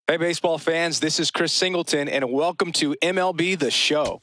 Hey, baseball fans, this is Chris Singleton, and welcome to MLB The Show.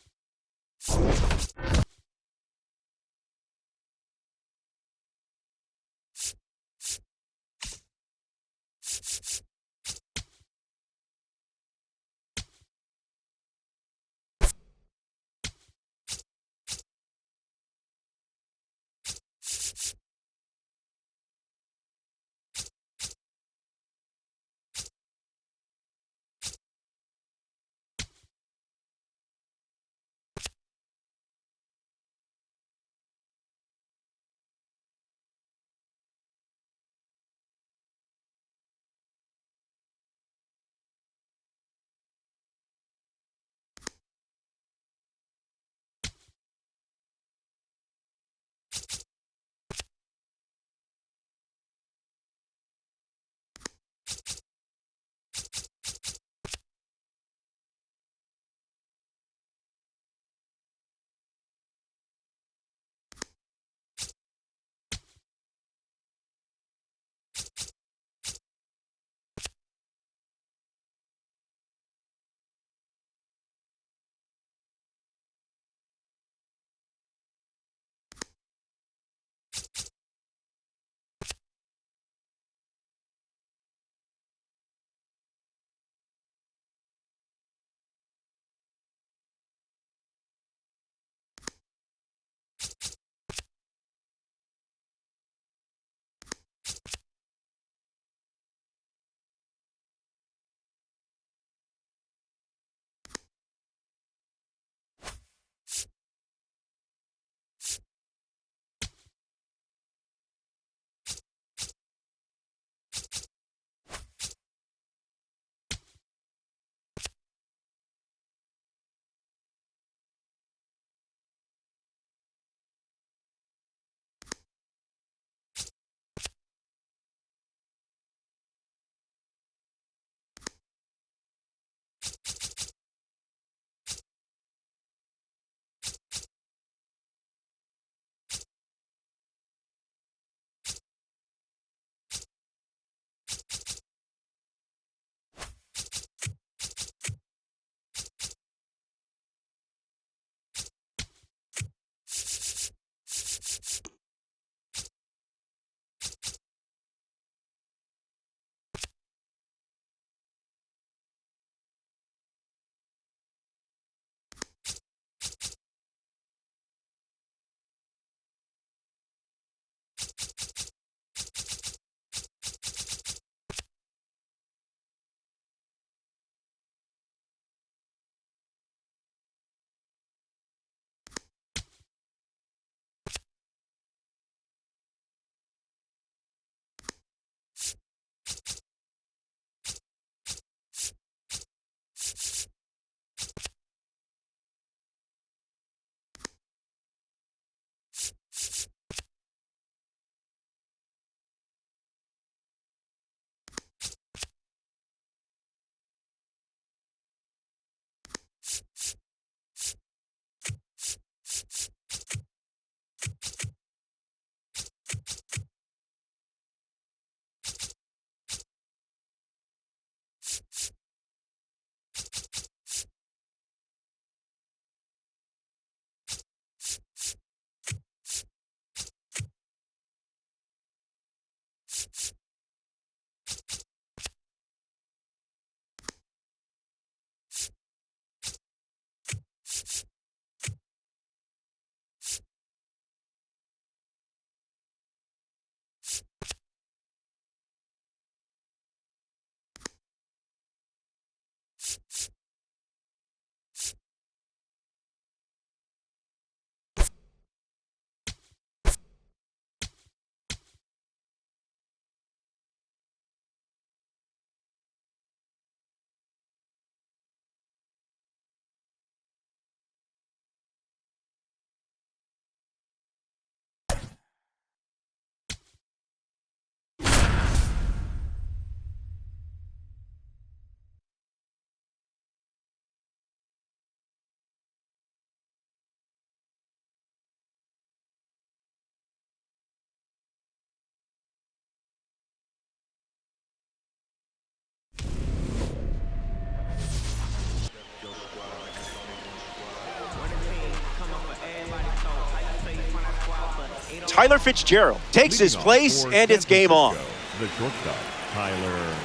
Tyler Fitzgerald takes his place, and it's game on. The shortstop, Tyler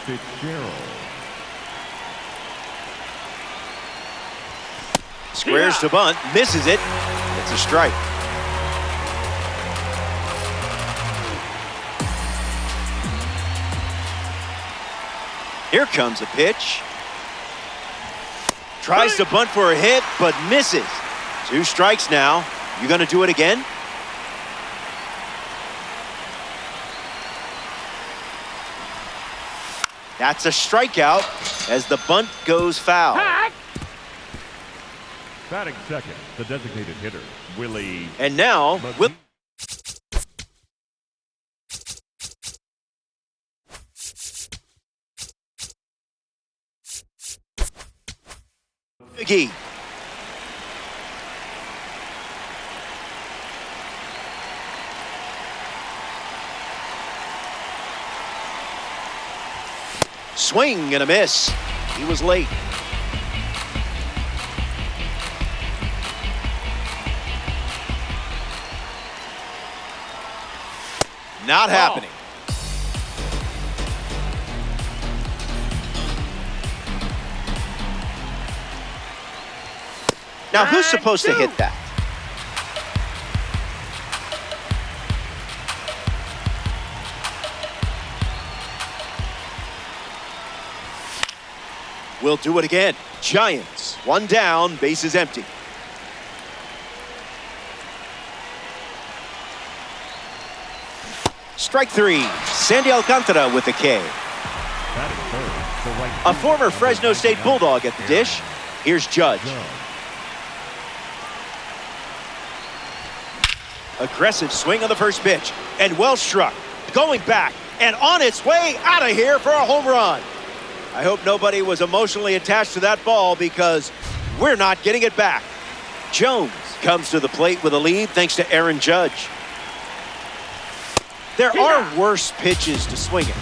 Fitzgerald. Squares to bunt, misses it. It's a strike. Here comes a pitch. Tries to bunt for a hit, but misses. 2 strikes now. You gonna do it again? That's a strikeout as the bunt goes foul. Batting second, the designated hitter, Willie. And now, McGee. Swing and a miss. He was late. Not happening. Now, who's supposed to hit that? We'll do it again. Giants, 1 down, bases empty. Strike 3, Sandy Alcantara with the K. A former Fresno State Bulldog at the dish. Here's Judge. Aggressive swing on the first pitch, and well struck. Going back, and on its way out of here for a home run. I hope nobody was emotionally attached to that ball because we're not getting it back. Jones comes to the plate with a lead thanks to Aaron Judge. There are worse pitches to swing at.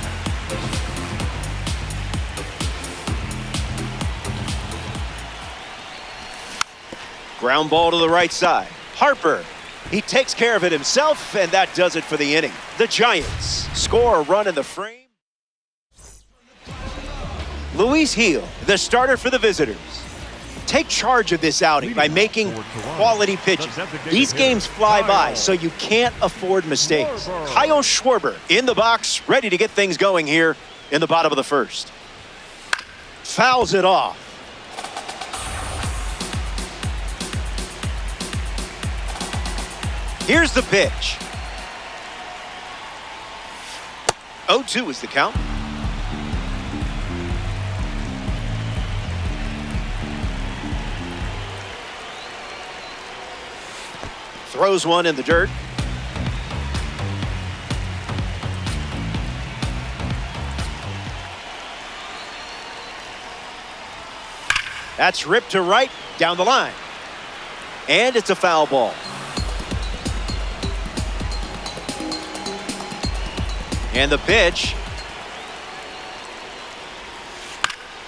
Ground ball to the right side. Harper. He takes care of it himself, and that does it for the inning. The Giants score a run in the frame. Luis Gil, the starter for the visitors. Take charge of this outing by making quality pitches. These games fly by, so you can't afford mistakes. Kyle Schwarber in the box, ready to get things going here in the bottom of the first. Fouls it off. Here's the pitch. 0-2 is the count. Throws one in the dirt. That's ripped to right, down the line. And it's a foul ball. And the pitch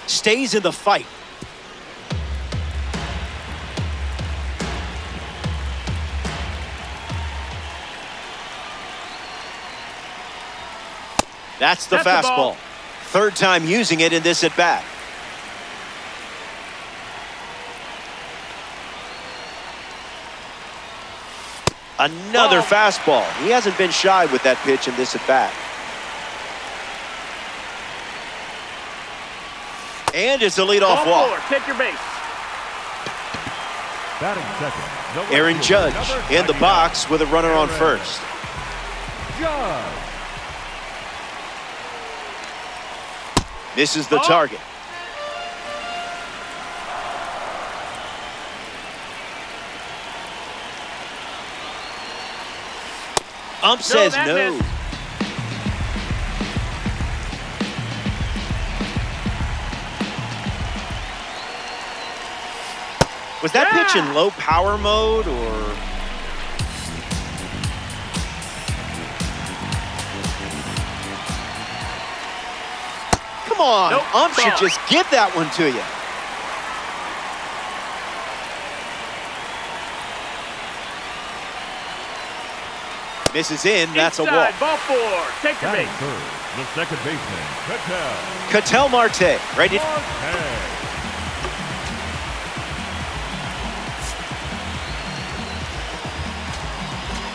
stays in the fight. That's the fastball. Third time using it in this at bat. Another fastball. He hasn't been shy with that pitch in this at bat. And it's a leadoff walk. Take your base. Batting second, Aaron Judge in the box with a runner on first. Judge. Misses the target. Ump says no. Was that pitch in low power mode or? Come on, ump should just give that one to you. Misses in, that's a walk. Inside, ball 4. Take your Batting base. third, the second baseman, Cattell. Cattell Marte, ready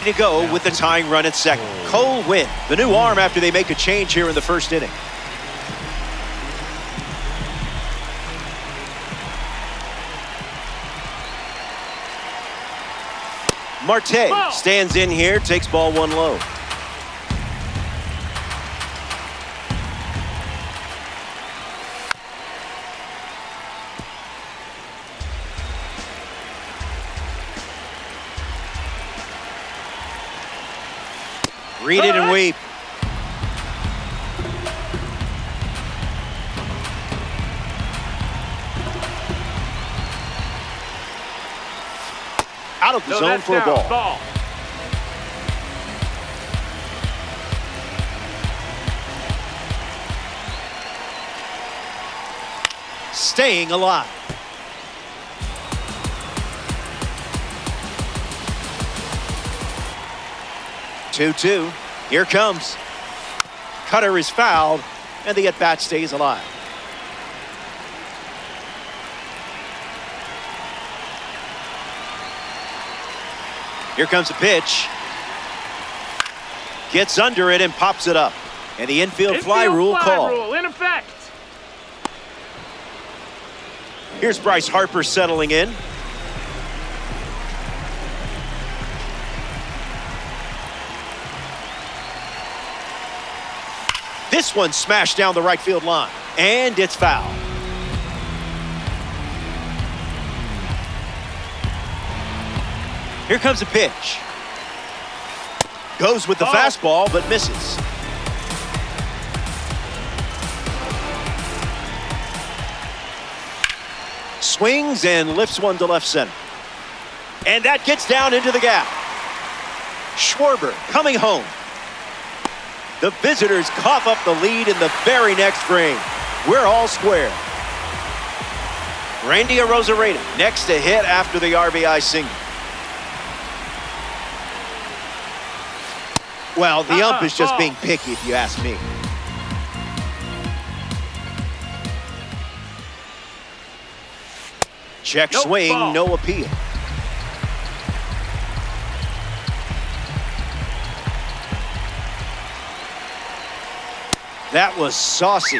to go with the tying run at second. Cole Winn, the new arm after they make a change here in the first inning. Marte stands in here, takes ball 1 low. Read it and weep. Out of the zone for a ball. Staying alive. Two. Here comes. Cutter is fouled, and the at-bat stays alive. Here comes a pitch. Gets under it and pops it up. And the infield fly rule called. In effect. Here's Bryce Harper settling in. This one smashed down the right field line, and it's foul. Here comes a pitch. Goes with the fastball, but misses. Swings and lifts one to left center. And that gets down into the gap. Schwarber coming home. The visitors cough up the lead in the very next frame. We're all square. Randy Arozarena next to hit after the RBI single. Well, the ump is just being picky, if you ask me. Check swing, no appeal. That was saucy.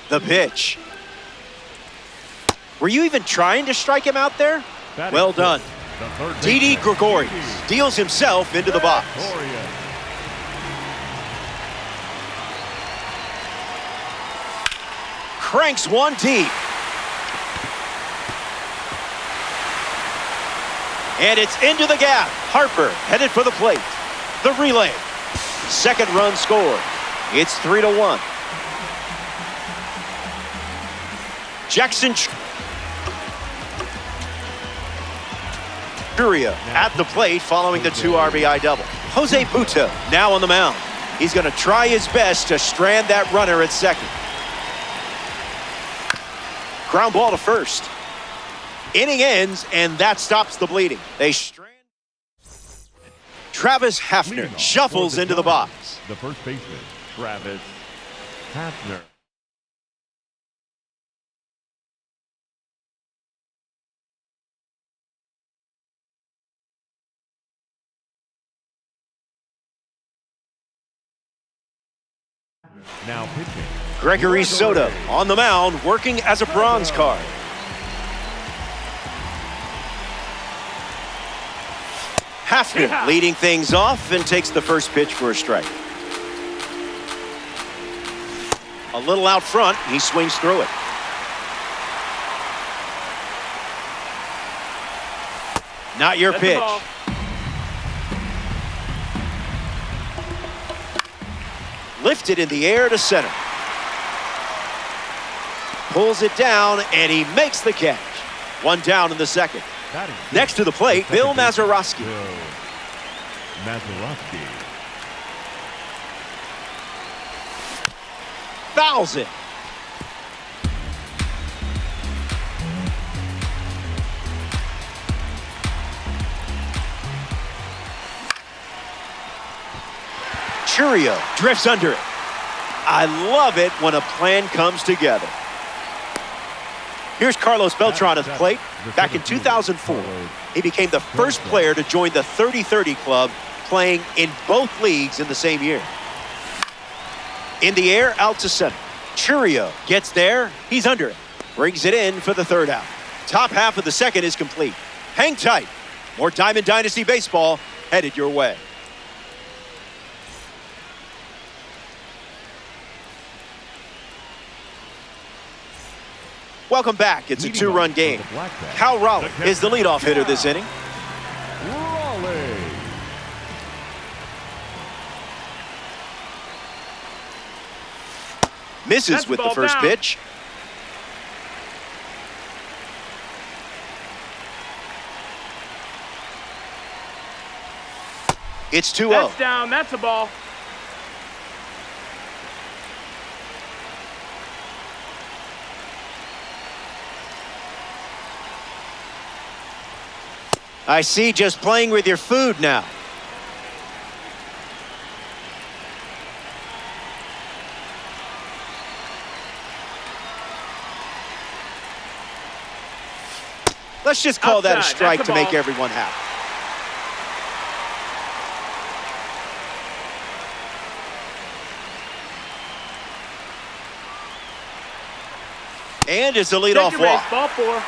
The pitch. Were you even trying to strike him out there? Well done. Didi Gregorius deals himself into the box. Cranks one deep. And it's into the gap. Harper headed for the plate. The relay. Second run scored. It's 3-1. Jackson Churia at the plate following the 2 RBI double. Jose Buto now on the mound. He's going to try his best to strand that runner at second. Ground ball to first. Inning ends, and that stops the bleeding. They strand. Travis Hafner shuffles into the box. The first baseman, Travis Hafner. Now pitching. Gregory Soto on the mound, working as a bronze card. Hafner leading things off and takes the first pitch for a strike. A little out front, he swings through it. Not your pitch. Lifted in the air to center. Pulls it down, and he makes the catch. One down in the second. Next to the plate, Bill Mazeroski. Mazeroski. Fouls it. Churio drifts under it. I love it when a plan comes together. Here's Carlos Beltran at the plate. Back in 2004, he became the first player to join the 30-30 club, playing in both leagues in the same year. In the air, out to center. Churio gets there. He's under it. Brings it in for the third out. Top half of the second is complete. Hang tight. More Diamond Dynasty baseball headed your way. Welcome back. It's a two-run game. Cal Raleigh is the leadoff hitter this inning. Raleigh. Misses with the first pitch. It's 2-0. That's down. That's a ball. I see, just playing with your food now. Let's just call that a strike to make everyone happy. And it's a leadoff walk. Ball four.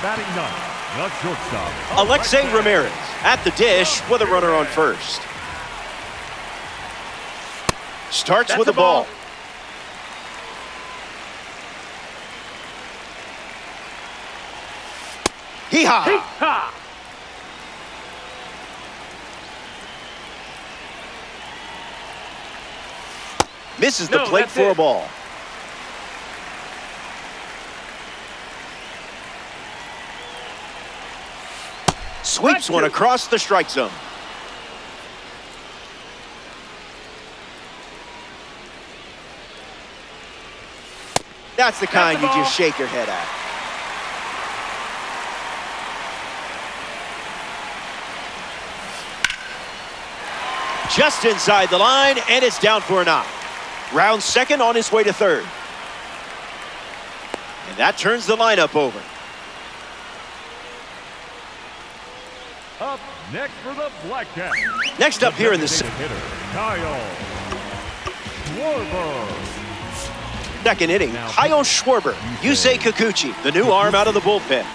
Batting ninth, the shortstop. Alexei Ramirez at the dish with a runner on first. Starts with a ball. Hee-haw. Ha! Misses the plate for a ball. Sweeps one across the strike zone. That's the kind you just shake your head at. Just inside the line, and it's down for an out. Round second on his way to third. And that turns the lineup over. Up next for the Black Cat. Next up here in the hitter, Kyle Schwarber. second inning, Kyle Schwarber, Yusei Kikuchi, the new arm out of the bullpen.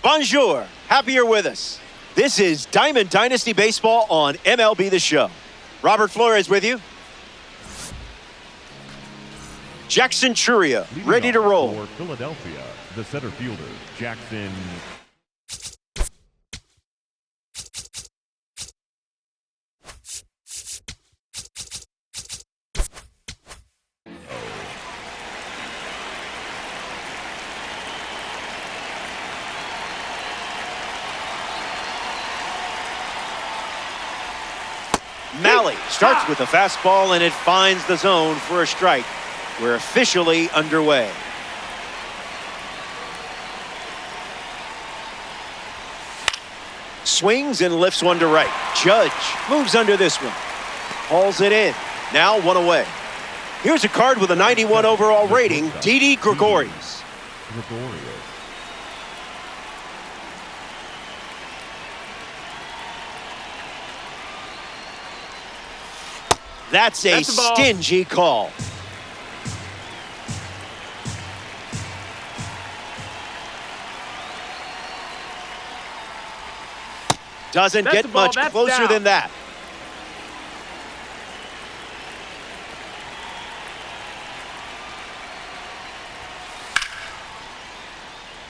Bonjour, happy you're with us. This is Diamond Dynasty Baseball on MLB The Show. Robert Flores with you. Jackson Churia, Leading ready off to roll. For Philadelphia, the center fielder, Jackson. Malley starts with a fastball, and it finds the zone for a strike. We're officially underway. Swings and lifts one to right. Judge moves under this one. Hauls it in. Now one away. Here's a card with a 91 overall rating, Didi Gregorius. That's a stingy call. Doesn't get much closer than that.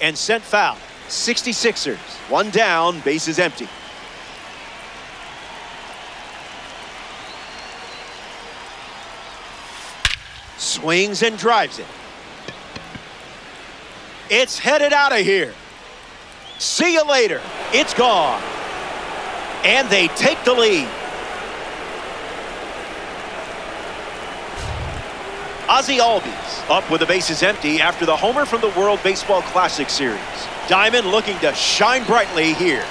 And sent foul. 66ers. One down, bases empty. Swings and drives it. It's headed out of here. See you later. It's gone. And they take the lead. Ozzie Albies up with the bases empty after the homer from the World Baseball Classic Series. Diamond looking to shine brightly here.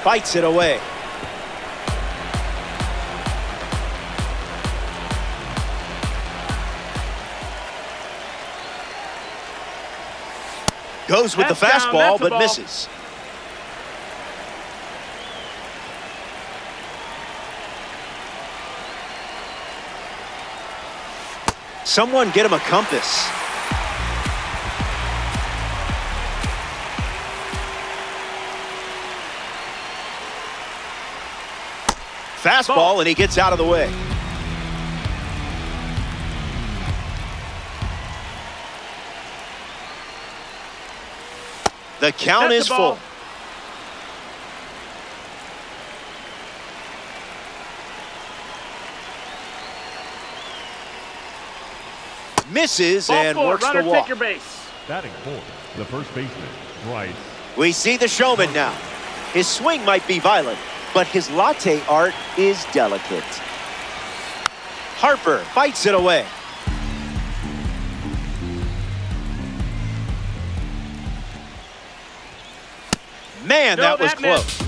Bites it away. Goes with the fastball, but misses. Someone get him a compass. Fastball, and he gets out of the way. The count is full. Misses and works the walk. Take your base. Batting fourth, the first baseman, Bryce. We see the showman now. His swing might be violent, but his latte art is delicate. Harper bites it away. Man, that was close.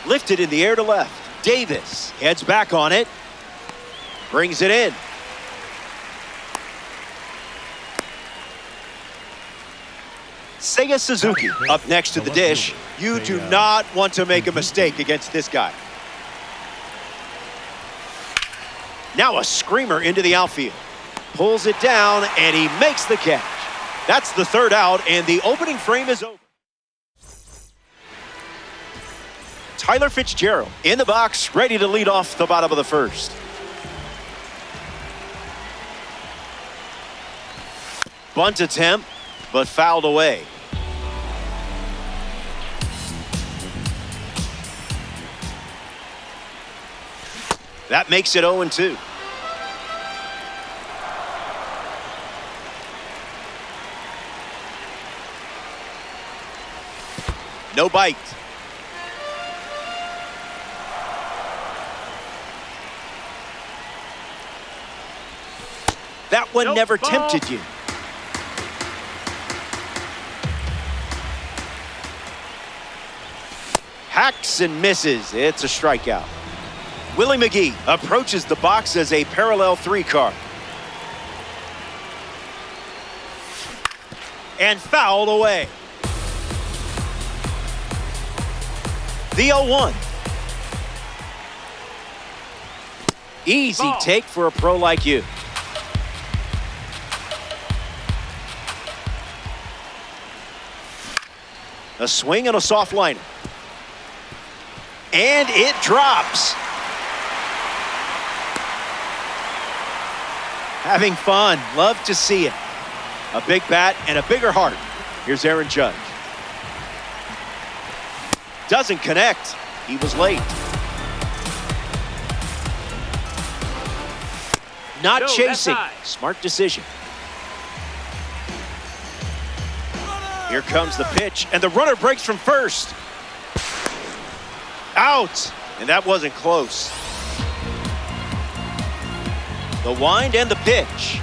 Lifted in the air to left. Davis heads back on it. Brings it in. Seiya Suzuki up next to the dish. You do not want to make a mistake against this guy. Now a screamer into the outfield. Pulls it down, and he makes the catch. That's the third out, and the opening frame is over. Tyler Fitzgerald in the box, ready to lead off the bottom of the first. Bunt attempt, but fouled away. That makes it 0-2. No bite. That one never tempted you. Hacks and misses. It's a strikeout. Willie McGee approaches the box as a parallel 3 card. And fouled away. The 0-1. Easy take for a pro like you. A swing and a soft liner. And it drops. Having fun. Love to see it. A big bat and a bigger heart. Here's Aaron Judge. Doesn't connect. He was late. Not chasing. Smart decision. Here comes the pitch, and the runner breaks from first. Out, and that wasn't close. The wind and the pitch.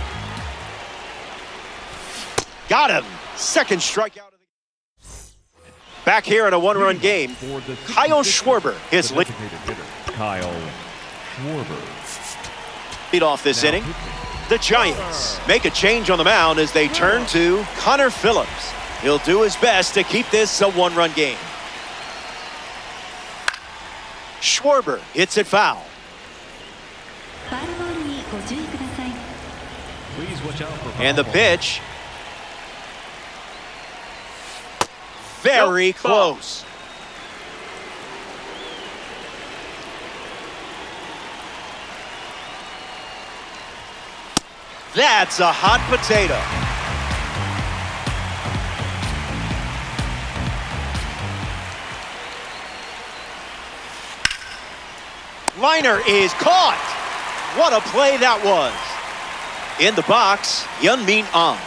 Got him. Second strikeout of the game. Back here in a one-run game, Kyle Schwarber his lead off this inning. The Giants make a change on the mound as they turn to Connor Phillips. He'll do his best to keep this a one-run game. Schwarber hits it foul. And the pitch. Very close. That's a hot potato. Liner is caught. What a play that was. In the box, Hyun-Min Ahn.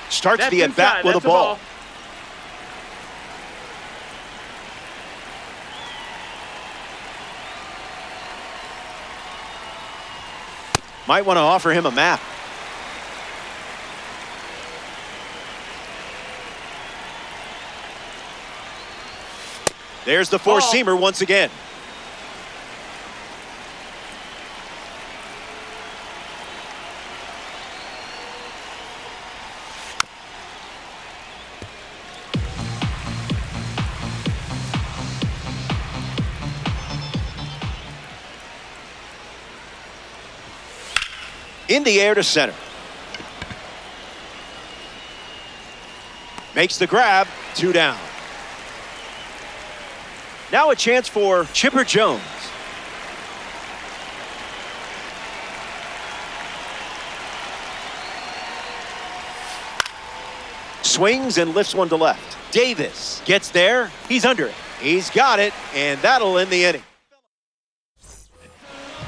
Starts the at-bat with a ball. Might want to offer him a map. There's the four-seamer once again. In the air to center. Makes the grab, 2 down. Now a chance for Chipper Jones. Swings and lifts one to left. Davis gets there. He's under it. He's got it, and that'll end the inning.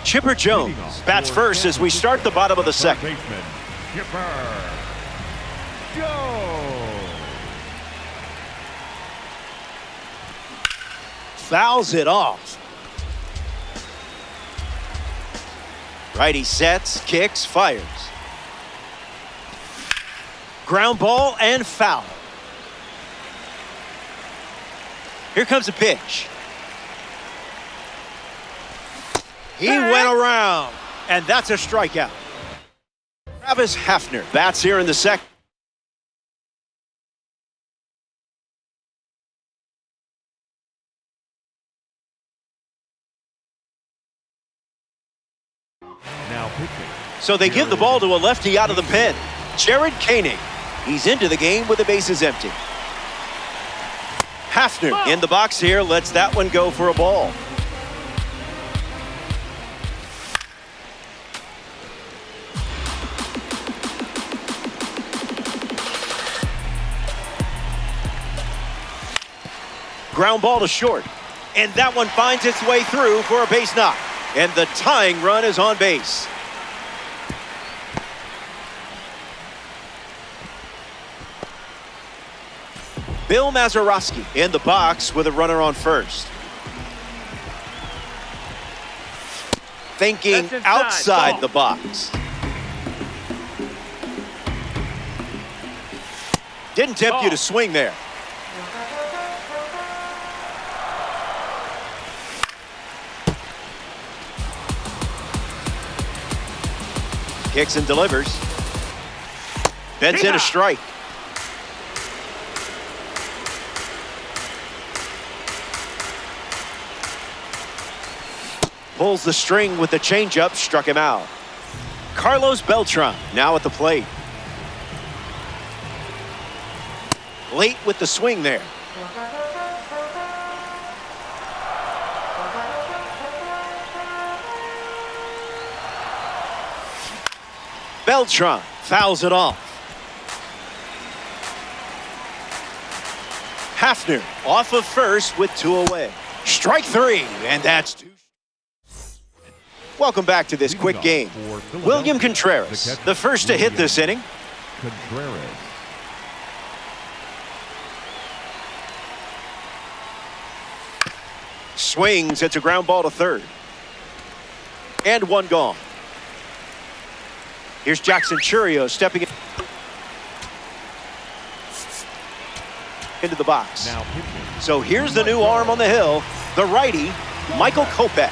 Chipper Jones bats first as we start the bottom of the second. Chipper Jones. Fouls it off. Righty sets, kicks, fires. Ground ball and foul. Here comes a pitch. He went around, and that's a strikeout. Travis Hafner bats here in the second. Now pitching. So they give the ball to a lefty out of the pen. Jared Koenig. He's into the game with the bases empty. Hafner in the box here lets that one go for a ball. Ground ball to short. And that one finds its way through for a base knock. And the tying run is on base. Bill Mazeroski in the box with a runner on first. Thinking outside the box. Didn't tempt you to swing there. Kicks and delivers. Bends in a strike. Pulls the string with the changeup, struck him out. Carlos Beltran now at the plate. Late with the swing there. Beltran fouls it off. Hafner off of first with 2 away. Strike 3, and that's 2. Welcome back to this quick game. William Contreras, the first to hit this inning. Contreras. Swings, it's a ground ball to third. And 1 gone. Here's Jackson Churio stepping into the box. Now pitching. So here's the new arm on the hill, the righty, Michael Kopech.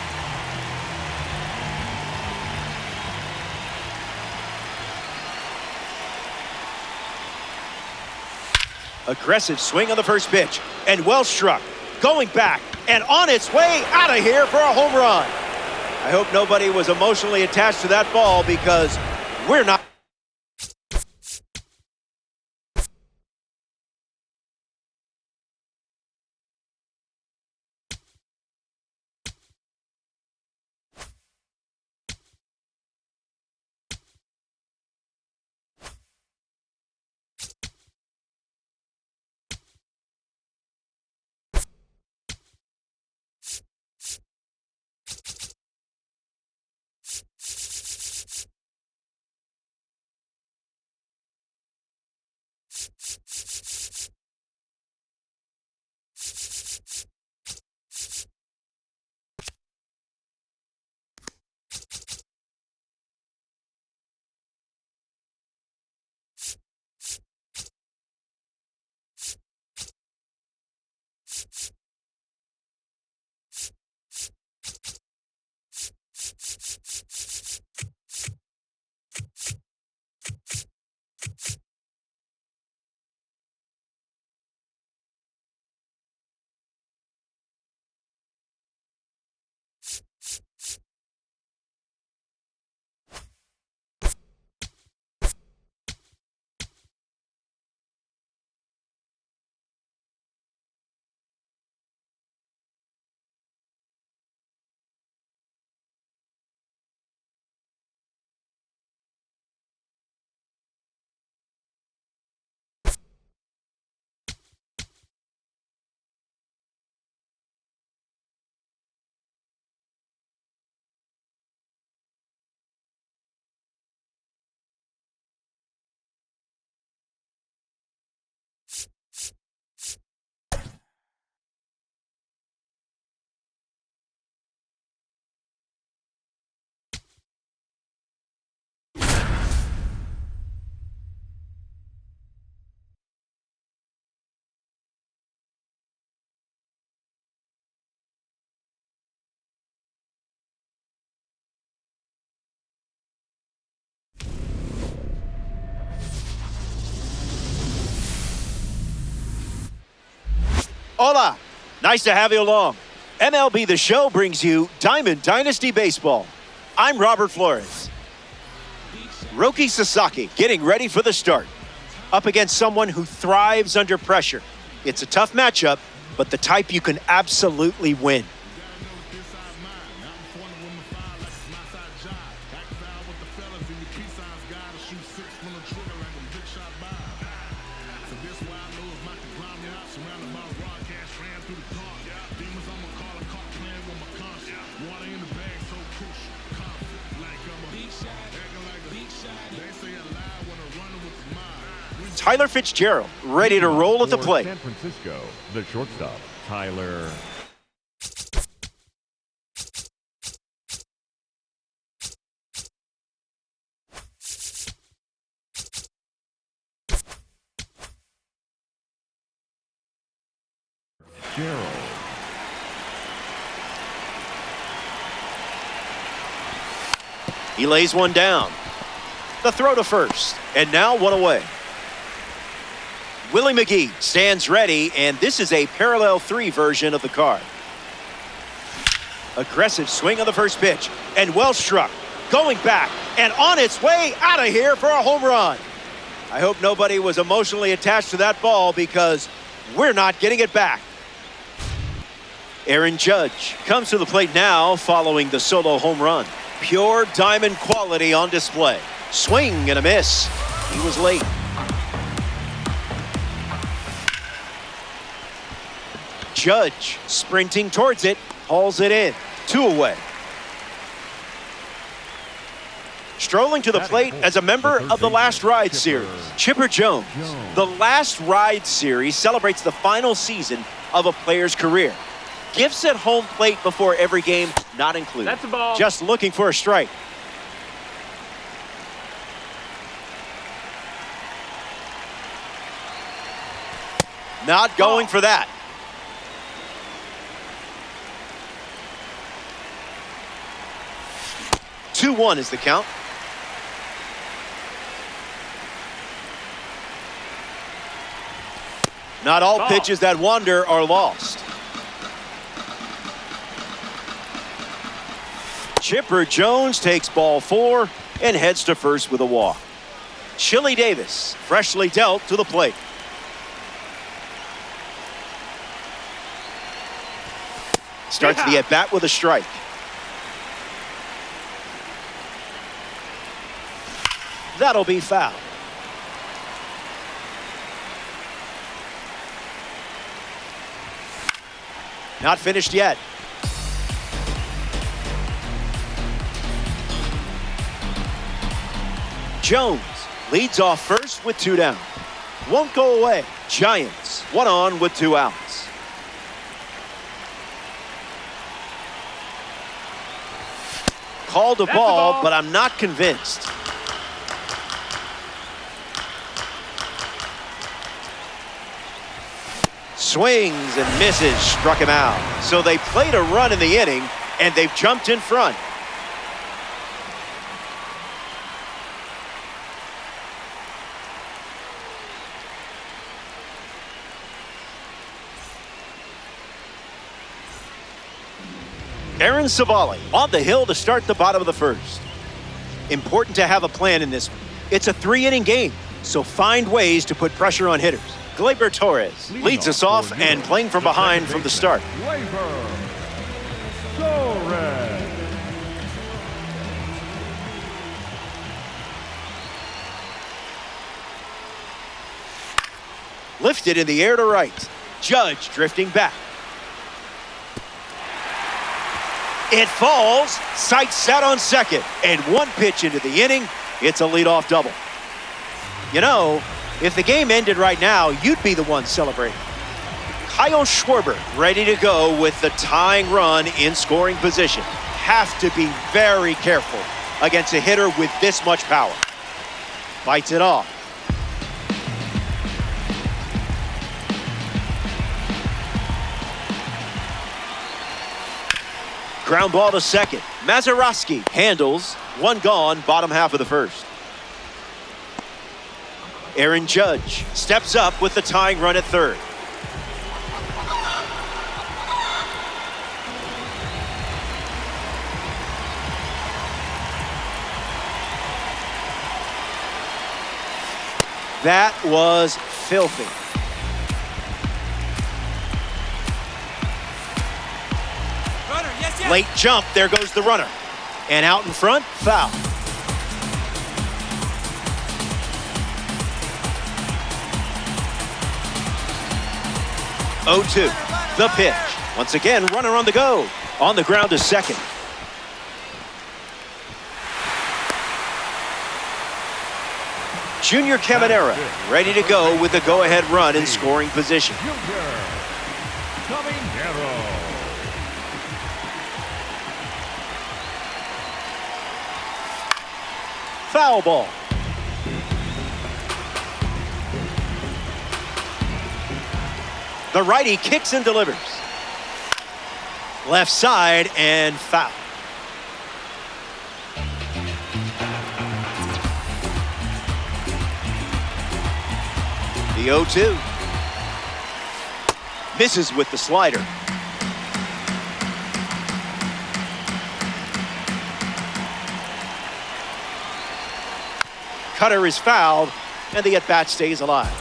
Aggressive swing on the first pitch, and well struck, going back, and on its way out of here for a home run. I hope nobody was emotionally attached to that ball because we're not. Hola, nice to have you along. MLB The Show brings you Diamond Dynasty Baseball. I'm Robert Flores. Roki Sasaki getting ready for the start. Up against someone who thrives under pressure. It's a tough matchup, but the type you can absolutely win. Tyler Fitzgerald ready to roll at the plate. San Francisco, the shortstop, Tyler. Gerald. He lays one down. The throw to first, and now 1 away. Willie McGee stands ready, and this is a parallel 3 version of the card. Aggressive swing on the first pitch, and well struck. Going back and on its way out of here for a home run. I hope nobody was emotionally attached to that ball because we're not getting it back. Aaron Judge comes to the plate now following the solo home run. Pure diamond quality on display. Swing and a miss. He was late. Judge sprinting towards it, hauls it in. 2 away. Strolling to the plate as a member of the Last Ride series, Chipper Jones. The Last Ride series celebrates the final season of a player's career. Gifts at home plate before every game not included. That's a ball. Just looking for a strike. Not going for that. Two-one is the count. Not all pitches that wander are lost. Chipper Jones takes ball 4 and heads to first with a walk. Chili Davis, freshly dealt to the plate. Starts the at-bat with a strike. That'll be foul. Not finished yet. Jones leads off first with 2 down. Won't go away. Giants 1 on with 2 outs. Called a ball, but I'm not convinced. Swings and misses, struck him out. So they played a run in the inning, and they've jumped in front. Aaron Savali on the hill to start the bottom of the first. Important to have a plan in this one. It's a 3-inning game, so find ways to put pressure on hitters. Gleyber Torres leads us off and playing from behind from the start. Gleyber Torres. Lifted in the air to right. Judge drifting back. It falls. Sights set on second. And 1 pitch into the inning, it's a leadoff double. You know, if the game ended right now, you'd be the one celebrating. Kyle Schwarber ready to go with the tying run in scoring position. Have to be very careful against a hitter with this much power. Bites it off. Ground ball to second. Mazeroski handles. 1 gone, bottom half of the first. Aaron Judge steps up with the tying run at third. That was filthy. Runner, yes, yes. Late jump, there goes the runner. And out in front, foul. Oh, 2, the pitch. Once again, runner on the go. On the ground to second. Junior Caminero ready to go with the go-ahead run in scoring position. Junior Caminero. Foul ball. The righty kicks and delivers. Left side and foul. The 0-2. Misses with the slider. Cutter is fouled, and the at-bat stays alive.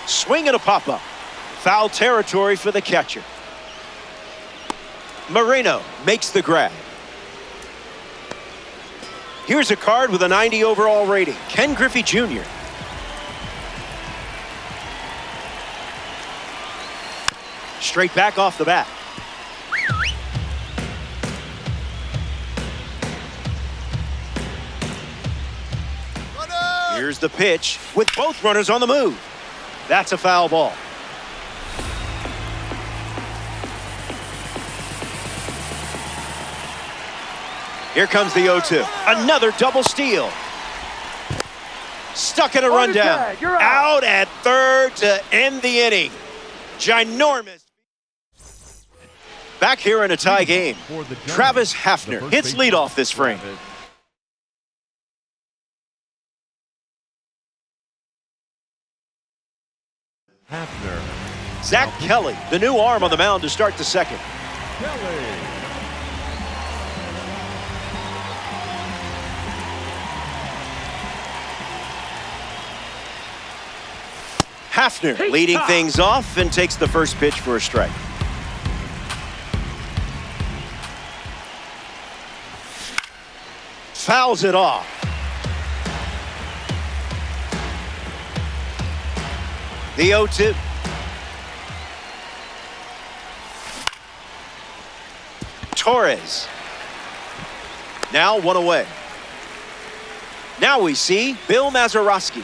Swing and a pop-up. Foul territory for the catcher. Moreno makes the grab. Here's a card with a 90 overall rating. Ken Griffey Jr. Straight back off the bat. Here's the pitch with both runners on the move. That's a foul ball. Here comes the 0-2. Another double steal. Stuck in a rundown. Out at third to end the inning. Ginormous. Back here in a tie game, Travis Hafner hits leadoff this frame. Hafner. Zach Kelly, the new arm on the mound to start the second. Kelly. Hafner leading things off and takes the first pitch for a strike. Fouls it off. The 0-2. Torres. Now one away. Now we see Bill Mazeroski.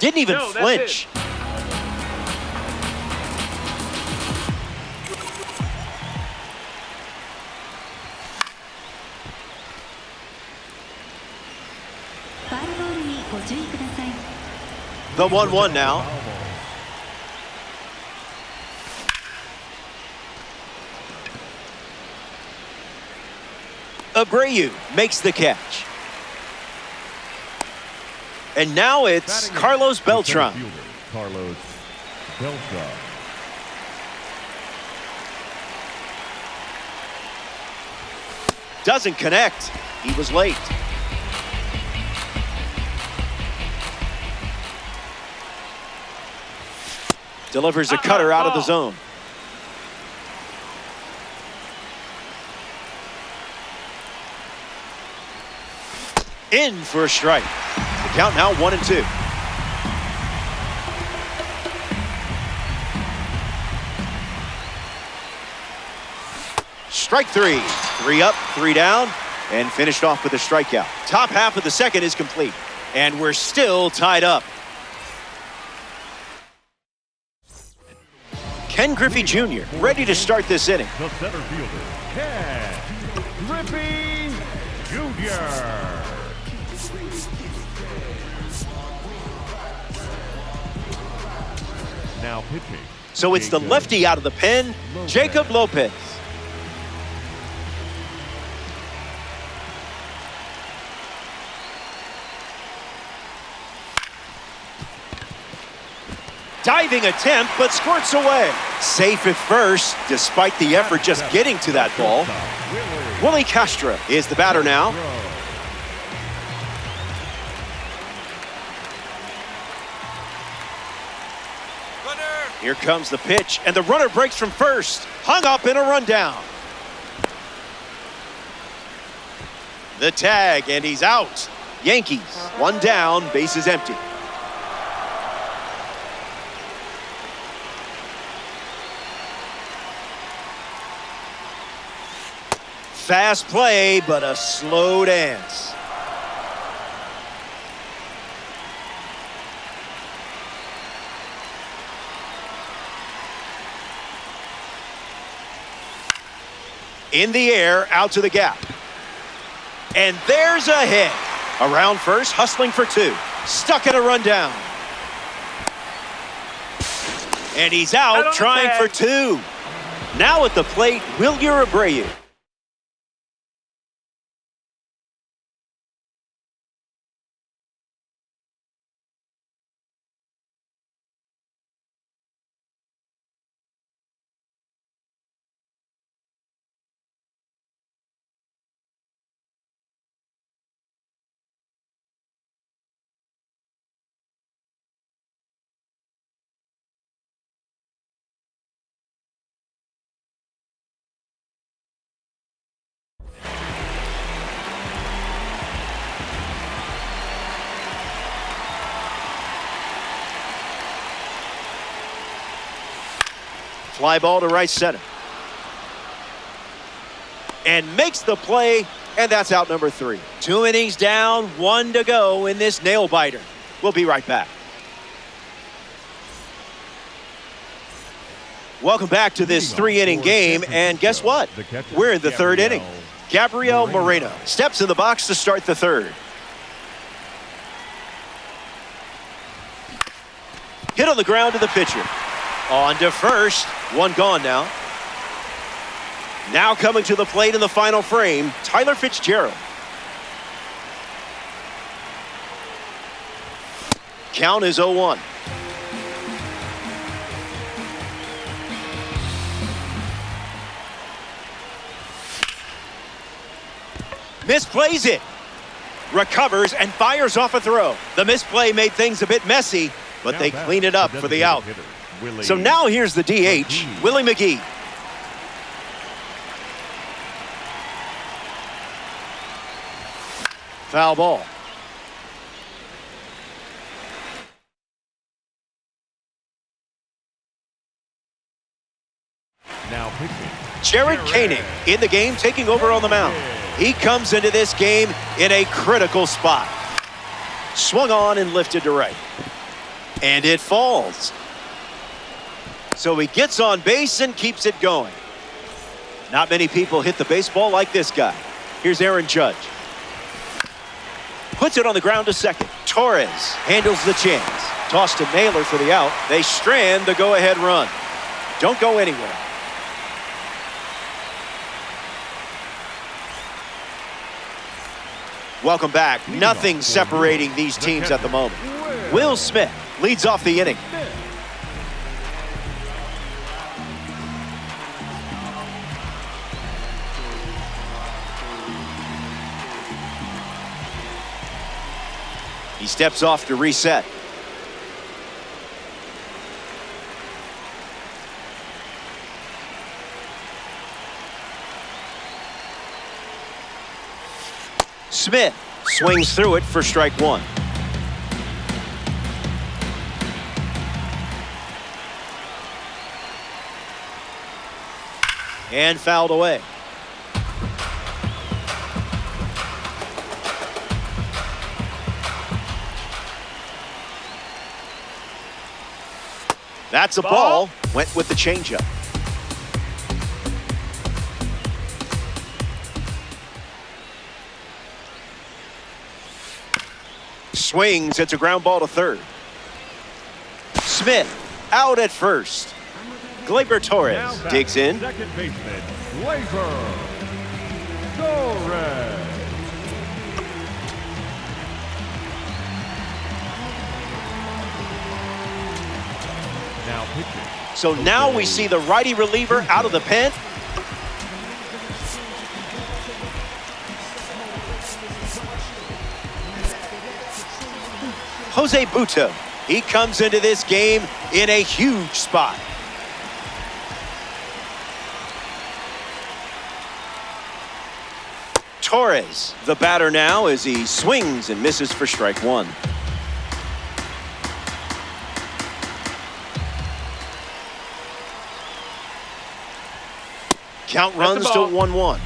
Didn't even flinch. The 1-1 now. Abreu makes the catch. And now it's Carlos Beltran. Carlos Beltran. Doesn't connect. He was late. Delivers a cutter out of the zone. In for a strike. The count now 1-2. Strike three. 3 up, 3 down, and finished off with a strikeout. Top half of the second is complete, and we're still tied up. Ken Griffey Jr. ready to start this inning. The center fielder, Ken Griffey Jr. Now pitching. So it's the lefty out of the pen, Jacob Lopez. Diving attempt, but squirts away. Safe at first, despite the effort just getting to that ball. Willie Castro is the batter now. Here comes the pitch, and the runner breaks from first. Hung up in a rundown. The tag, and he's out. Yankees, 1 down, bases empty. Fast play, but a slow dance. In the air, out to the gap. And there's a hit. Around first, hustling for 2. Stuck in a rundown. And he's out trying for 2. Now at the plate, Willie Abreu. Fly ball to right center. And makes the play, and that's out number 3. 2 innings down, 1 to go in this nail-biter. We'll be right back. Welcome back to this 3-inning game, and guess what? We're in the 3rd inning. Gabriel Moreno steps in the box to start the 3rd. Hit on the ground to the pitcher. On to first. 1 gone now. Now coming to the plate in the final frame, Tyler Fitzgerald. Count is 0-1. Misplays it. Recovers and fires off a throw. The misplay made things a bit messy, but they clean it up for the out. So now here's the DH, Willie McGee. Foul ball. Now pitching. Jared Koenig in the game, taking over on the mound. He comes into this game in a critical spot. Swung on and lifted to right. And it falls. So he gets on base and keeps it going. Not many people hit the baseball like this guy. Here's Aaron Judge. Puts it on the ground to second. Torres handles the chance. Tossed to Naylor for the out. They strand the go-ahead run. Don't go anywhere. Welcome back. Nothing separating these teams at the moment. Will Smith leads off the inning. He steps off to reset. Smith swings through it for strike 1. And fouled away. That's a ball. Went with the changeup. Swings. It's a ground ball to third. Smith out at first. Gleyber Torres digs in. Second baseman, Gleyber Torres. Now pitching. So now we see the righty reliever out of the pen. Jose Butto. He comes into this game in a huge spot. Torres, the batter now, as he swings and misses for strike 1. Count runs to 1-1.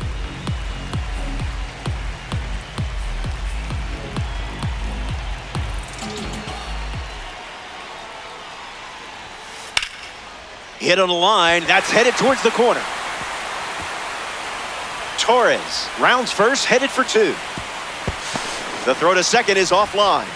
Hit on the line. That's headed towards the corner. Torres rounds first, headed for 2. The throw to second is offline.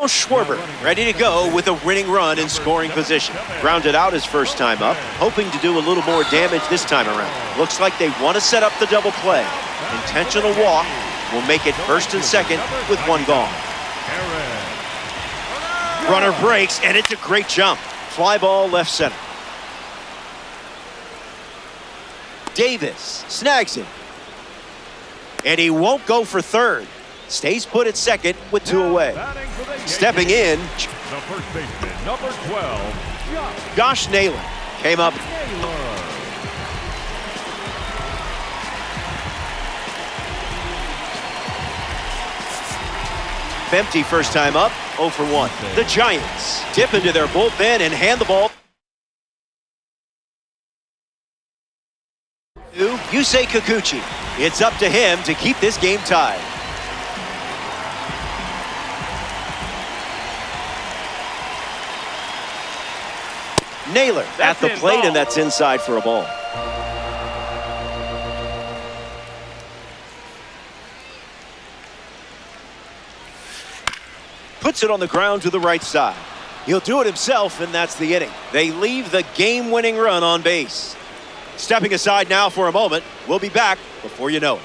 Schwarber ready to go with a winning run in scoring position. Grounded out his first time up, hoping to do a little more damage this time around. Looks like they want to set up the double play. Intentional walk will make it first and second with 1 gone. Runner breaks, and it's a great jump. Fly ball left center. Davis snags it. And he won't go for third. Stays put at second with 2 away. Stepping in, the first baseman, number 12, Josh Naylor came up. Cup empty first time up, 0 for 1. The Giants dip into their bullpen and hand the ball to Yusei Kikuchi. It's up to him to keep this game tied. Naylor at the plate, and that's inside for a ball. Puts it on the ground to the right side. He'll do it himself, and that's the inning. They leave the game-winning run on base. Stepping aside now for a moment. We'll be back before you know it.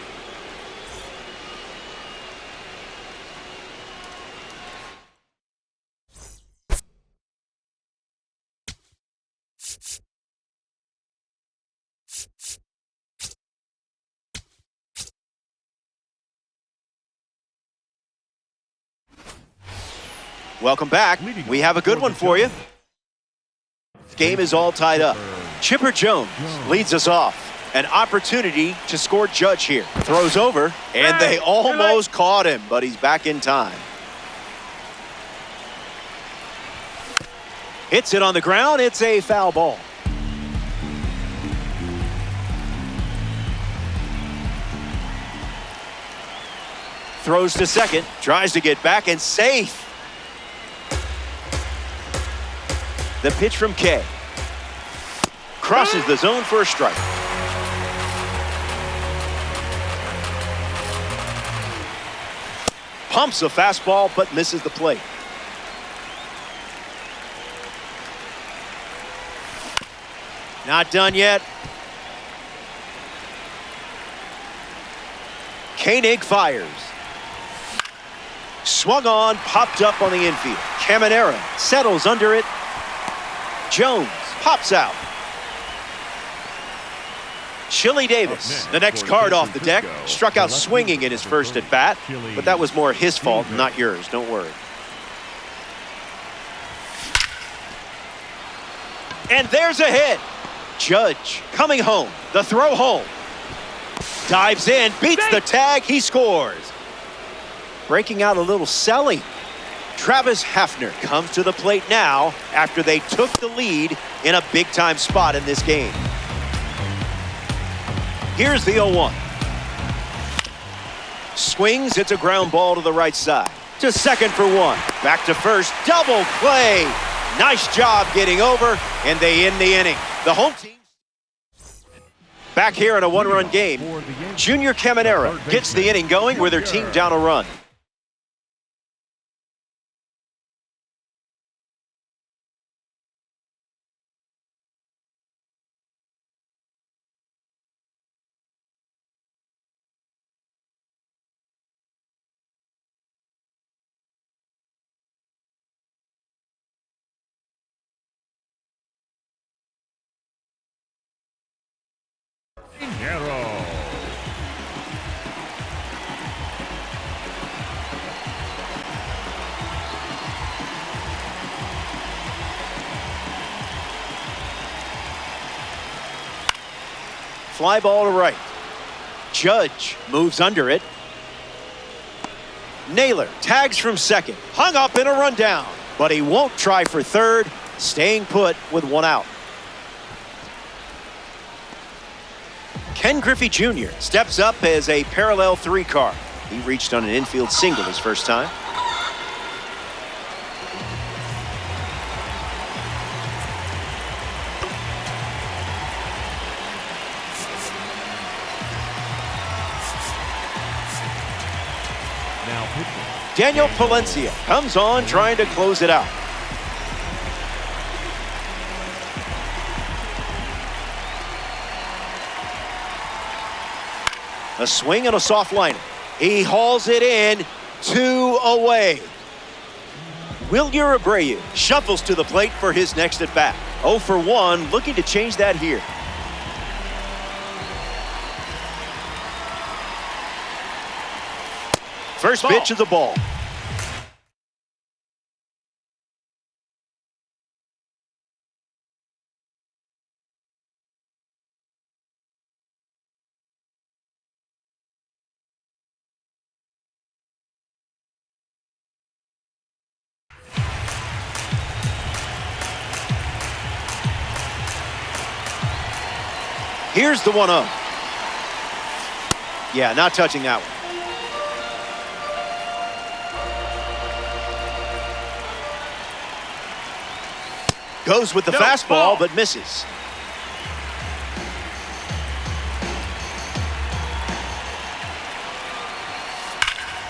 Welcome back. We have a good one for you. Game is all tied up. Chipper Jones leads us off. An opportunity to score Judge here. Throws over, and they almost caught him, but he's back in time. Hits it on the ground. It's a foul ball. Throws to second, tries to get back, and safe. The pitch from Kay. Crosses the zone for a strike. Pumps a fastball, but misses the plate. Not done yet. Koenig fires. Swung on, popped up on the infield. Caminera settles under it. Jones pops out. Chili Davis, the next card off the deck, struck out swinging in his first at bat, but that was more his fault, not yours. Don't worry. And there's a hit. Judge coming home. The throw home. Dives in, beats the tag. He scores. Breaking out a little selling. Travis Hafner comes to the plate now after they took the lead in a big-time spot in this game. Here's the 0-1. Swings, it's a ground ball to the right side. To second for one. Back to first, double play. Nice job getting over, and they end the inning. The home team back here in a one-run game. Junior Caminera gets the inning going with their team down a run. Fly ball to right. Judge moves under it. Naylor tags from second. Hung up in a rundown, but he won't try for third, staying put with one out. Ken Griffey Jr. steps up as a parallel three car. He reached on an infield single his first time. Daniel Palencia comes on trying to close it out. A swing and a soft liner. He hauls it in, 2 away. Wilyer Abreu shuffles to the plate for his next at bat. 0 for 1, looking to change that here. First pitch is a ball. Here's the 1-0. Yeah, not touching that one. Goes with the fastball, but misses.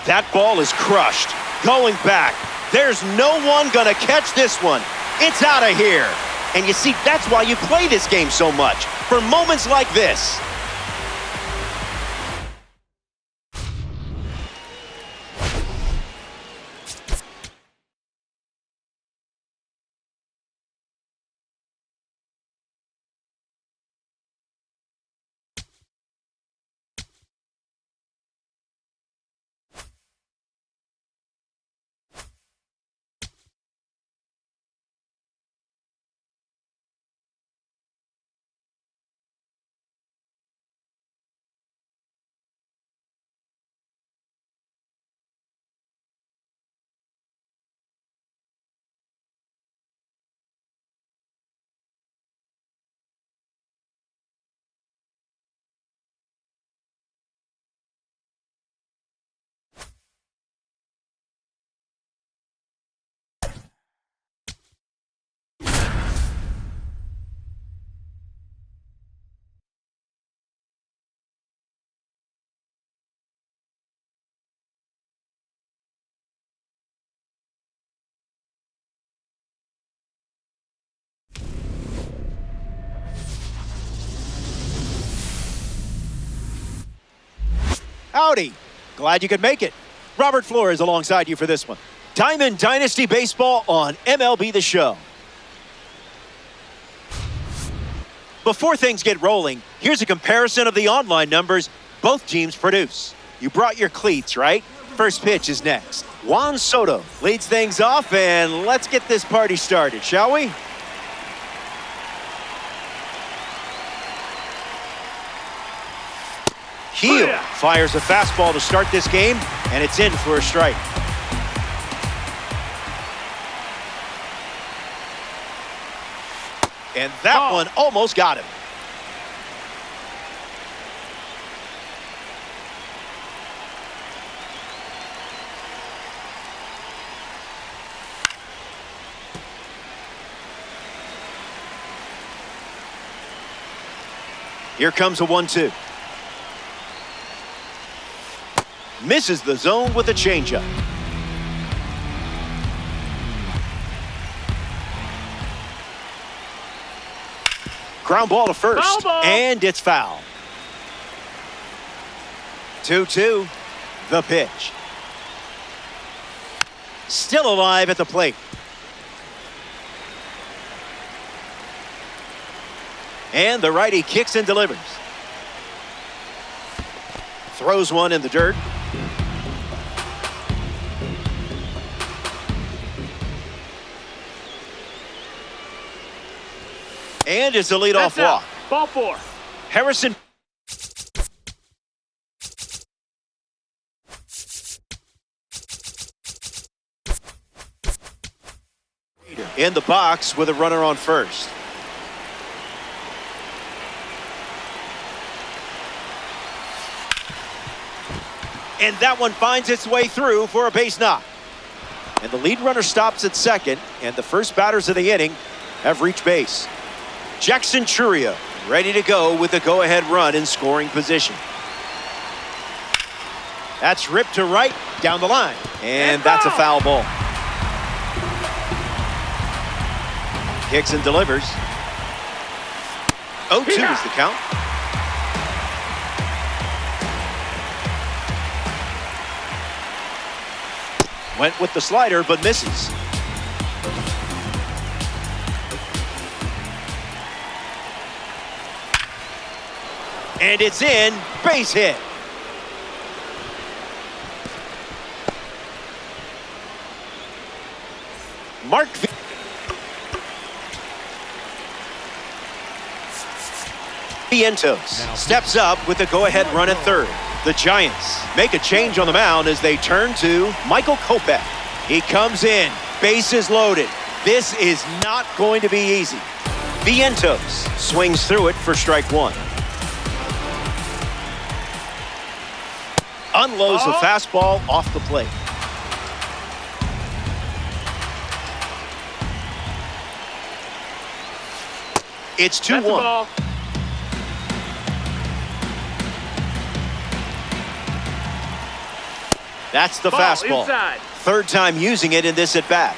That ball is crushed. Going back. There's no one gonna catch this one. It's out of here. And you see, that's why you play this game so much. For moments like this. Howdy. Glad you could make it. Robert Flores alongside you for this one. Diamond Dynasty Baseball on MLB The Show. Before things get rolling, here's a comparison of the online numbers both teams produce. You brought your cleats, right? First pitch is next. Juan Soto leads things off, and let's get this party started, shall we? Heel fires a fastball to start this game, and it's in for a strike. And that one almost got him. Here comes a 1-2. Misses the zone with a changeup. Ground ball to first, and it's foul. 2-2, the pitch. Still alive at the plate. And the righty kicks and delivers. Throws one in the dirt. And it's a leadoff walk. Ball 4. Harrison. In the box with a runner on first. And that one finds its way through for a base knock. And the lead runner stops at second, and the first batters of the inning have reached base. Jackson Chourio ready to go with the go-ahead run in scoring position. That's ripped to right down the line, and that's a foul ball. Kicks and delivers. 0-2 is the count. Went with the slider, but misses. And it's in, base hit. Mark Vientos steps up with the go-ahead run at third. The Giants make a change on the mound as they turn to Michael Kopech. He comes in, bases loaded. This is not going to be easy. Vientos swings through it for strike one. unloads the fastball off the plate. It's 2-1. That's the fastball. Inside. Third time using it in this at-bat.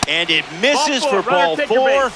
And it misses for ball 4.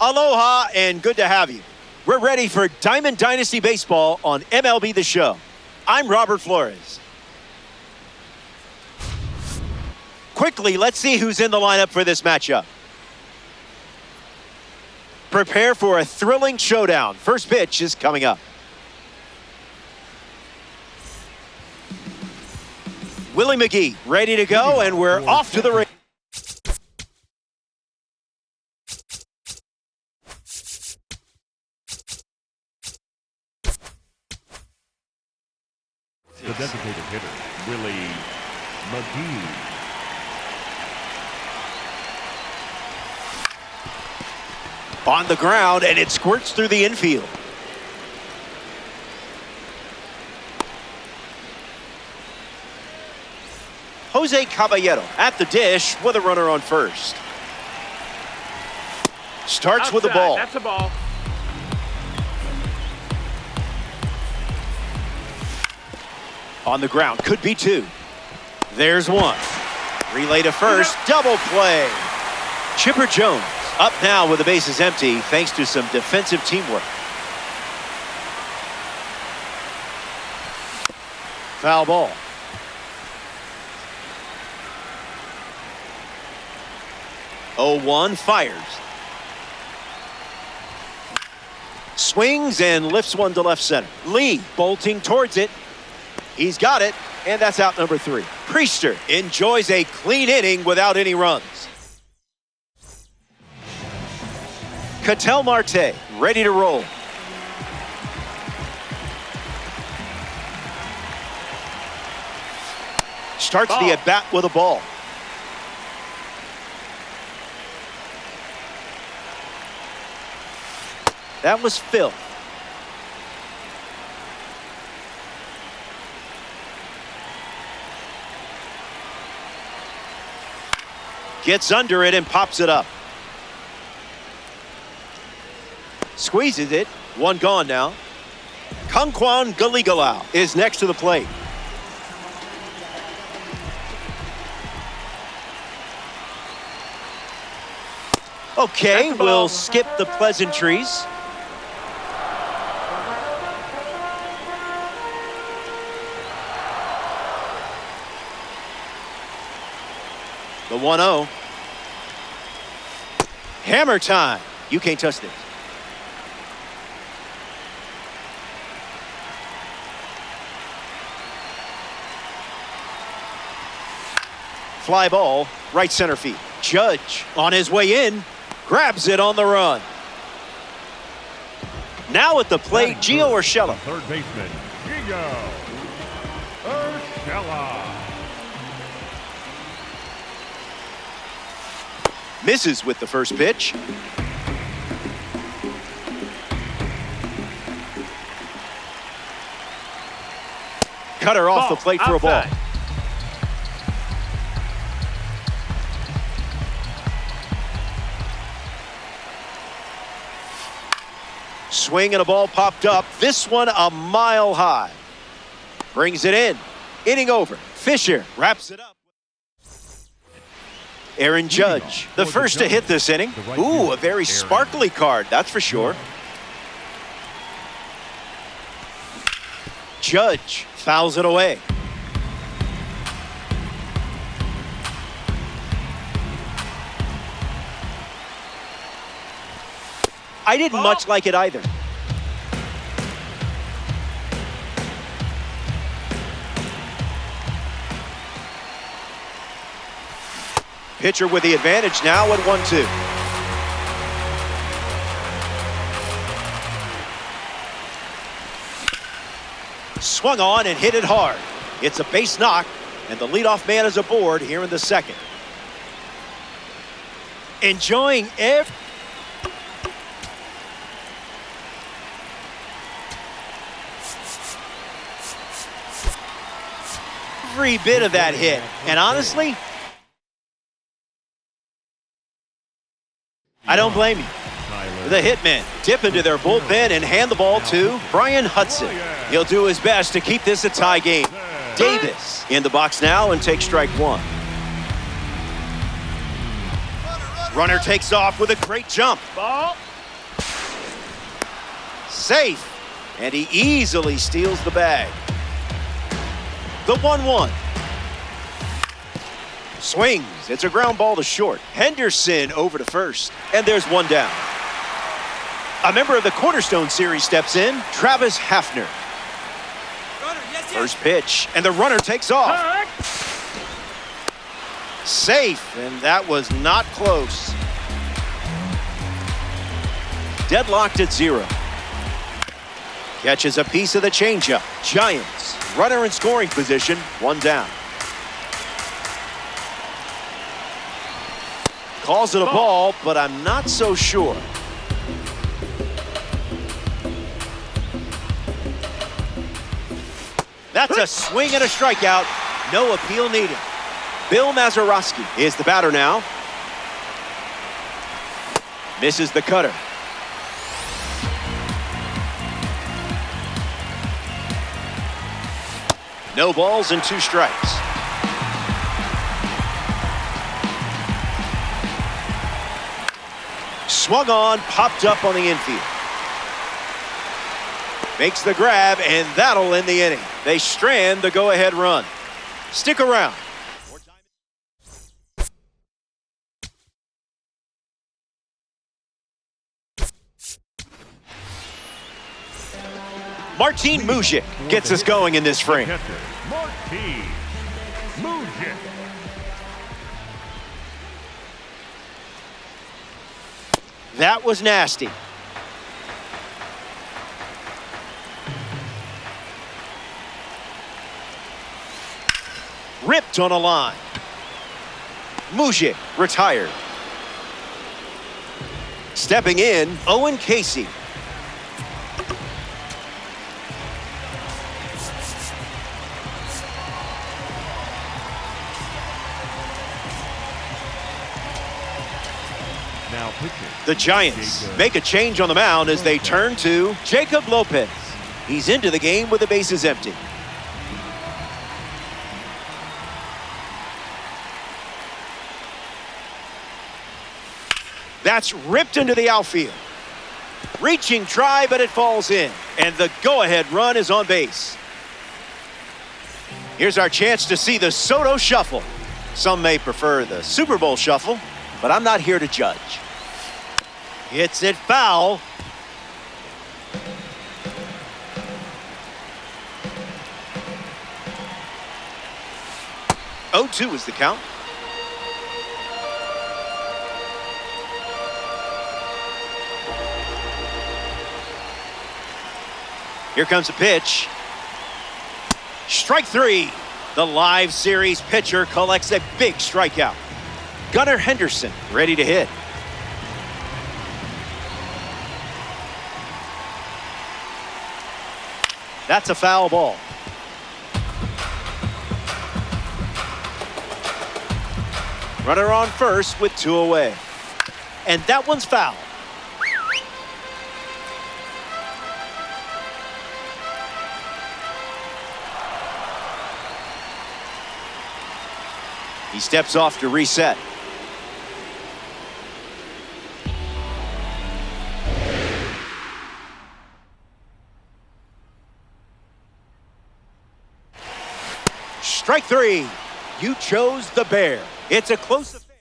Aloha and good to have you. We're ready for Diamond Dynasty Baseball on MLB The Show. I'm Robert Flores. Quickly, let's see who's in the lineup for this matchup. Prepare for a thrilling showdown. First pitch is coming up. Willie McGee ready to go, and we're off to the race. The designated hitter, Willie McGee. On the ground, and it squirts through the infield. Jose Caballero at the dish with a runner on first. Starts Outside, with the ball. That's a ball. On the ground, could be two. There's one. Relay to first, double play. Chipper Jones up now with the bases empty thanks to some defensive teamwork. Foul ball. Oh, 1 fires. Swings and lifts one to left center. Lee bolting towards it. He's got it, and that's out number 3. Priester enjoys a clean inning without any runs. Ketel Marte ready to roll. Starts the at-bat with a ball. That was Phil. Gets under it and pops it up. Squeezes it. 1 gone now. Kangkwan Galigalau is next to the plate. Okay, we'll skip the pleasantries. The 1-0. Hammer time. You can't touch this. Fly ball, right center field. Judge on his way in, grabs it on the run. Now at the plate, Gio Urshela. Third baseman, Gio Urshela. Misses with the first pitch. Cutter off the plate for a ball. Swing and a ball popped up. This one a mile high. Brings it in. Inning over. Fisher wraps it up. Aaron Judge, the first to hit this inning. Ooh, a very sparkly card, that's for sure. Judge fouls it away. I didn't much like it either. Pitcher with the advantage now at 1-2. Swung on and hit it hard. It's a base knock, and the leadoff man is aboard here in the second. Enjoying every bit of that hit, and honestly, I don't blame you. The hitmen dip into their bullpen and hand the ball to Brian Hudson. He'll do his best to keep this a tie game. Davis in the box now and takes strike 1. Runner takes off with a great jump. Safe, and he easily steals the bag. The 1-1. Swings. It's a ground ball to short. Henderson over to first. And there's 1 down. A member of the Cornerstone Series steps in, Travis Hafner. First pitch, and the runner takes off. Safe, and that was not close. Deadlocked at 0. Catches a piece of the changeup. Giants, runner in scoring position, 1 down. Calls it a ball, but I'm not so sure. That's a swing and a strikeout. No appeal needed. Bill Mazeroski is the batter now. Misses the cutter. No balls and 2 strikes. Swung on, popped up on the infield. Makes the grab, and that'll end the inning. They strand the go-ahead run. Stick around. Martin Mujic gets us going in this frame. Martin Mujic. That was nasty. Ripped on a line. Mujic retired. Stepping in, Owen Casey. Now pitching. The Giants make a change on the mound as they turn to Jacob Lopez. He's into the game with the bases empty. That's ripped into the outfield. Reaching try, but it falls in. And the go-ahead run is on base. Here's our chance to see the Soto Shuffle. Some may prefer the Super Bowl Shuffle, but I'm not here to judge. Hits it foul. (0-2) is the count. Here comes a pitch. Strike three. The live series pitcher collects a big strikeout. Gunnar Henderson ready to hit. That's a foul ball. Runner on first with 2 away. And that one's foul. He steps off to reset. Strike three. You chose the Bear. It's a close affair.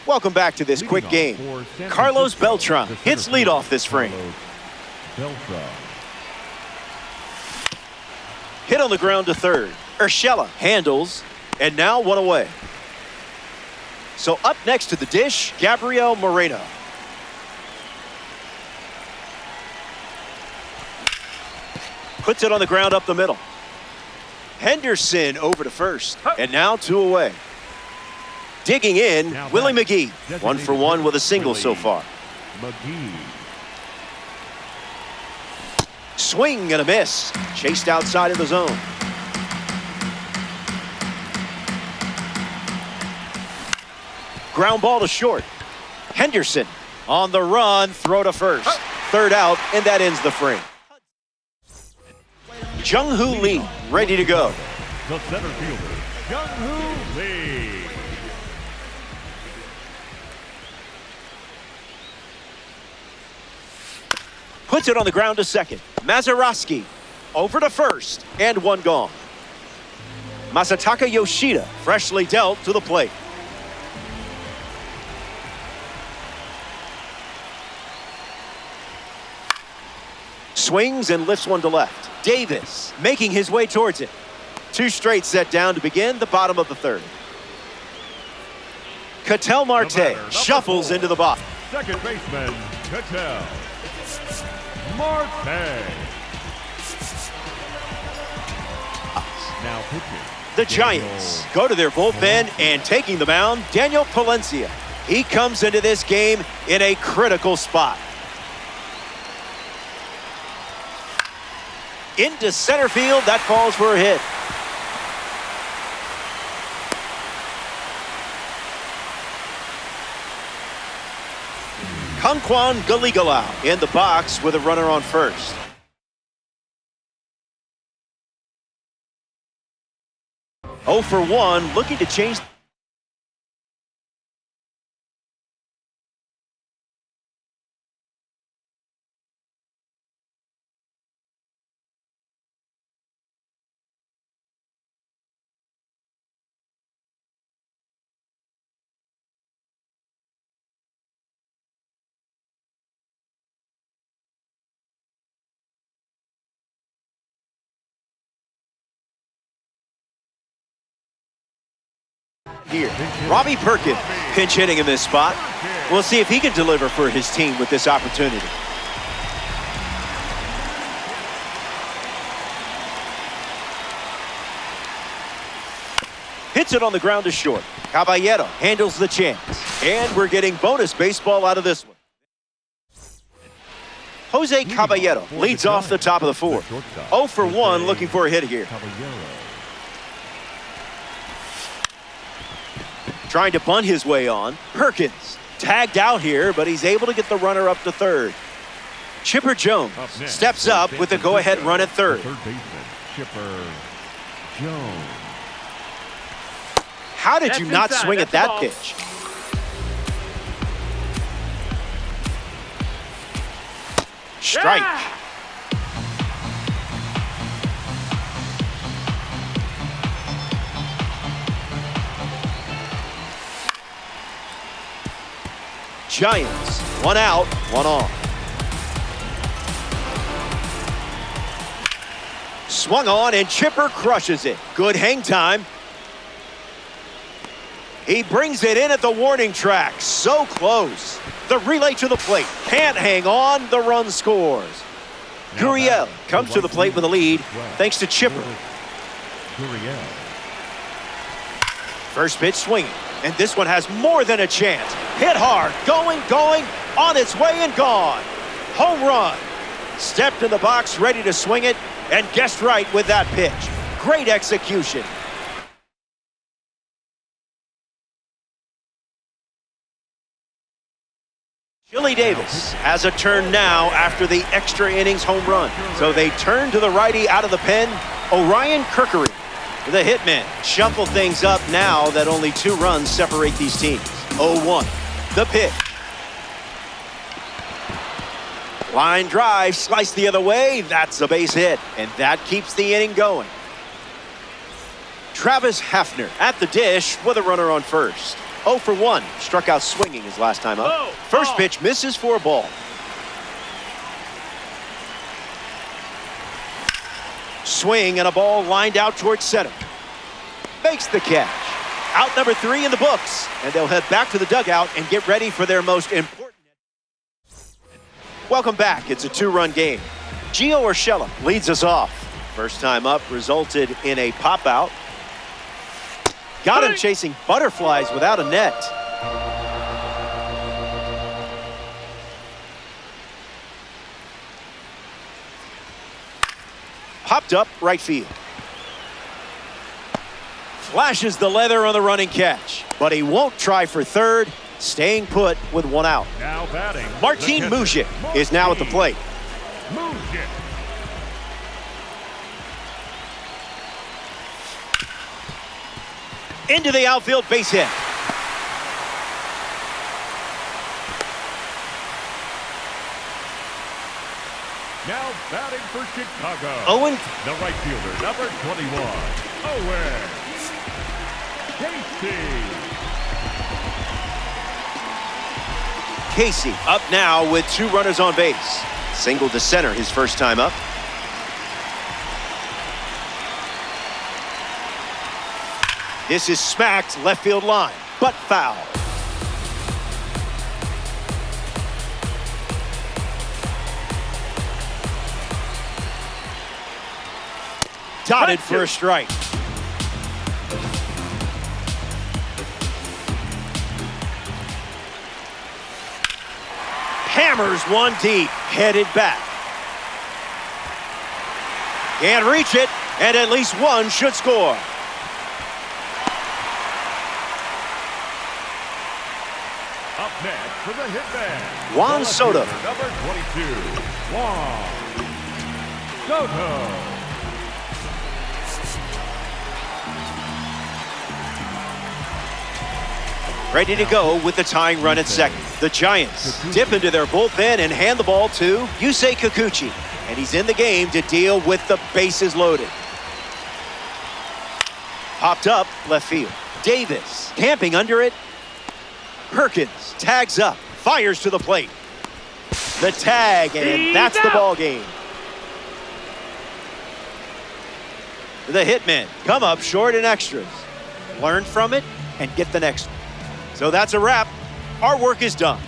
Welcome back to this quick game. Carlos Beltran hits leadoff this frame. Hit on the ground to third. Urshela handles, and now 1 away. So up next to the dish, Gabriel Moreno. Puts it on the ground up the middle. Henderson over to first, and now 2 away. Digging in, Willie McGee. 1 for 1 with a single so far. McGee. Swing and a miss. Chased outside of the zone. Ground ball to short. Henderson on the run, throw to first. Third out, and that ends the frame. Jung-Hoo Lee ready to go. The center fielder, Jung-Hoo Lee. Puts it on the ground to second. Mazeroski over to first, and 1 gone. Masataka Yoshida freshly dealt to the plate. Swings and lifts 1 to left. Davis making his way towards it. 2 straight set down to begin the bottom of the third. Ketel Marte shuffles into the box. Second baseman, Ketel Marte. Now pitching. The Giants go to their bullpen, and taking the mound, Daniel Palencia. He comes into this game in a critical spot. Into center field, that falls for a hit. Kangkwan Galigalau in the box with a runner on first. 0 for 1, looking to change here. Robbie Perkins pinch hitting in this spot. We'll see if he can deliver for his team with this opportunity. Hits it on the ground to short. Caballero handles the chance. And we're getting bonus baseball out of this one. Jose Caballero leads off the top of the fourth. 0 for 1 looking for a hit here. Trying to bunt his way on. Perkins tagged out here, but he's able to get the runner up to third. Chipper Jones steps up with the go-ahead run at third. Chipper Jones. How did you not swing at that pitch? Strike. Giants, 1 out, 1 on. Swung on and Chipper crushes it. Good hang time. He brings it in at the warning track. So close. The relay to the plate. Can't hang on. The run scores. Gurriel comes to the plate with a lead thanks to Chipper. First pitch swinging. And this one has more than a chance. Hit hard. Going. On its way and gone. Home run. Stepped in the box, ready to swing it, and guessed right with that pitch. Great execution. Chili Davis has a turn now after the extra innings home run. So they turn to the righty out of the pen, Orion Kirkery. The hitman shuffle things up now that only 2 runs separate these teams. 0-1. The pitch. Line drive, slice the other way. That's a base hit, and that keeps the inning going. Travis Hafner at the dish with a runner on first. 0 for 1. Struck out swinging his last time up. First pitch misses for a ball. Swing and a ball lined out towards center. Makes the catch. Out number 3 in the books. And they'll head back to the dugout and get ready for their most important. Welcome back. It's a 2-run game. Gio Urshela leads us off. First time up resulted in a pop out. Got him chasing butterflies without a net. Popped up right field. Flashes the leather on the running catch, but he won't try for third, staying put with 1 out. Now batting. Martin Mujic is now at the plate. Mujic. Into the outfield, base hit. Now batting for Chicago. Owen. The right fielder, number 21, Owen Casey up now with 2 runners on base. Single to center his first time up. This is smacked left field line, but foul. Dotted for a strike. Hammers one deep, headed back. Can't reach it, and at least one should score. Up next for the hitman, Juan Soto. Number 22, Juan Soto. Ready to go with the tying run at second. The Giants dip into their bullpen and hand the ball to Yusei Kikuchi. And he's in the game to deal with the bases loaded. Popped up left field. Davis camping under it. Perkins tags up, fires to the plate. The tag, and that's the ball game. The hitmen come up short in extras. Learn from it, and get the next one. So that's a wrap. Our work is done.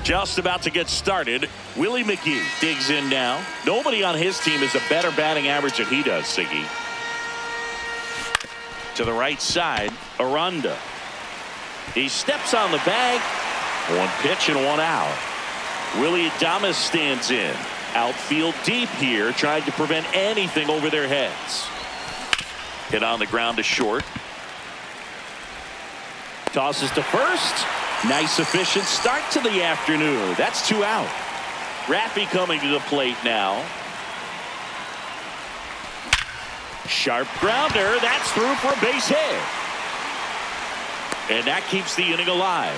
Just about to get started. Willie McGee digs in now. Nobody on his team has a better batting average than he does, Siggy. To the right side, Aranda. He steps on the bag. One pitch and one out. Willie Adames stands in. Outfield deep here, trying to prevent anything over their heads. Hit on the ground to short. Tosses to first. Nice efficient start to the afternoon. That's 2 out. Rappy coming to the plate now. Sharp grounder. That's through for a base hit. And that keeps the inning alive.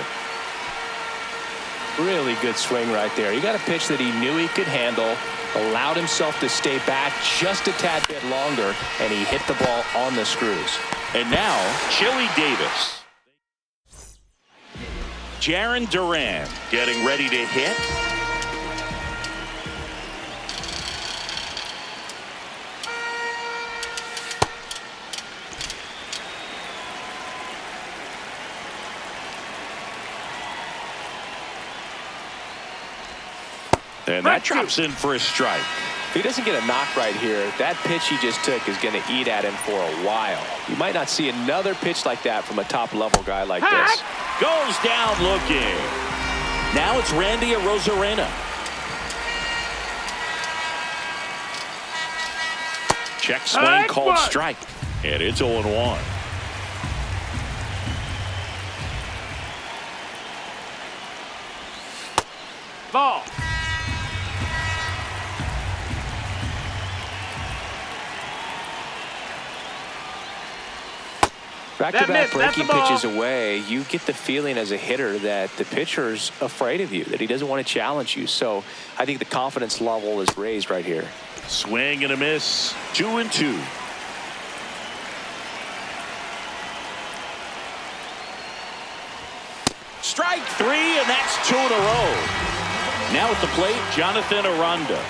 Really good swing right there. He got a pitch that he knew he could handle, allowed himself to stay back just a tad bit longer, and he hit the ball on the screws. And now, Chili Davis. Jarren Duran getting ready to hit. And that drops in for a strike. If he doesn't get a knock right here, that pitch he just took is going to eat at him for a while. You might not see another pitch like that from a top-level guy like this. Goes down looking. Now it's Randy Arozarena. Check swing called strike. And it's 0-1. Ball. Back-to-back breaking pitches away, you get the feeling as a hitter that the pitcher's afraid of you, that he doesn't want to challenge you. So I think the confidence level is raised right here. Swing and a miss. 2-2. Strike 3, and that's 2 in a row. Now at the plate, Jonathan Aranda.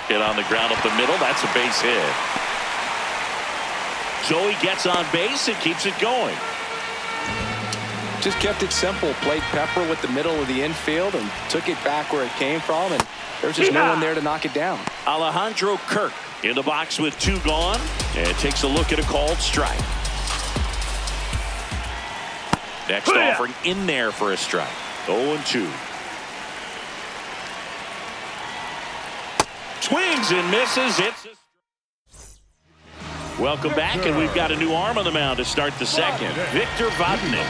Hit on the ground up the middle. That's a base hit. So he gets on base and keeps it going. Just kept it simple. Played pepper with the middle of the infield and took it back where it came from. And there's just no one there to knock it down. Alejandro Kirk in the box with 2 gone. And takes a look at a called strike. Next offering in there for a strike. 0-2. Swings and misses. Welcome back, and we've got a new arm on the mound to start the second. Victor Vodnik.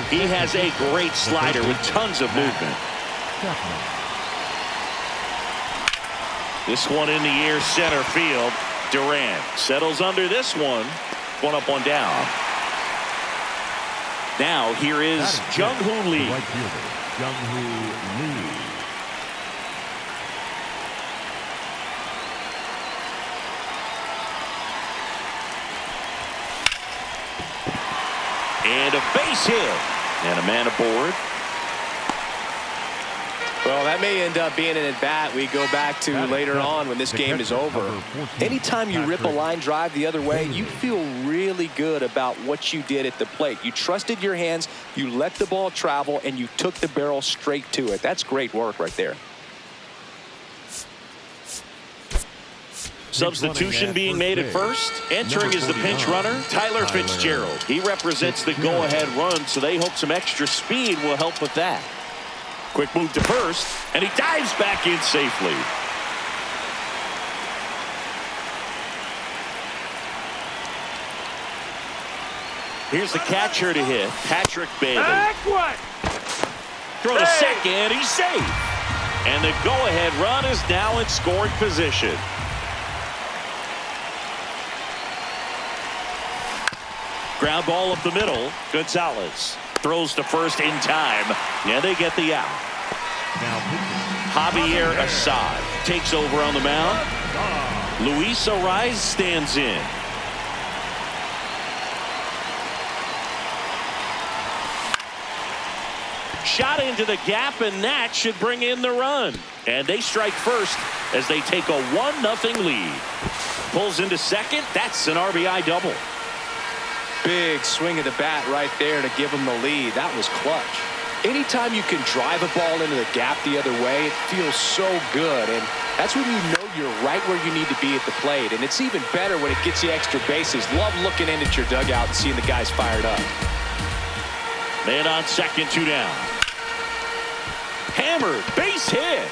He has a great slider with tons of movement. This one in the air, center field. Durant settles under this one. One up, one down. Now here is Jung-Hoo Lee. Jung-Hoo Lee. And a base hit. And a man aboard. Well, that may end up being an at-bat we go back to later on when this game is over. Anytime you rip a line drive the other way, you feel really good about what you did at the plate. You trusted your hands, you let the ball travel, and you took the barrel straight to it. That's great work right there. Substitution being made at first. Entering is the pinch runner, Tyler Fitzgerald. He represents the go-ahead run, so they hope some extra speed will help with that. Quick move to first, and he dives back in safely. Here's the catcher to hit, Patrick Bailey. Throw to second, he's safe. And the go-ahead run is now in scoring position. Ground ball up the middle. Gonzalez throws to first in time, and they get the out. Javier Assad takes over on the mound. Luis Ariz stands in. Shot into the gap, and that should bring in the run. And they strike first as they take a 1-0 lead. Pulls into second. That's an RBI double. Big swing of the bat right there to give him the lead. That was clutch. Anytime you can drive a ball into the gap the other way, it feels so good. And that's when you know you're right where you need to be at the plate. And it's even better when it gets you extra bases. Love looking in at your dugout and seeing the guys fired up. Man on second, 2 down. Hammered, base hit.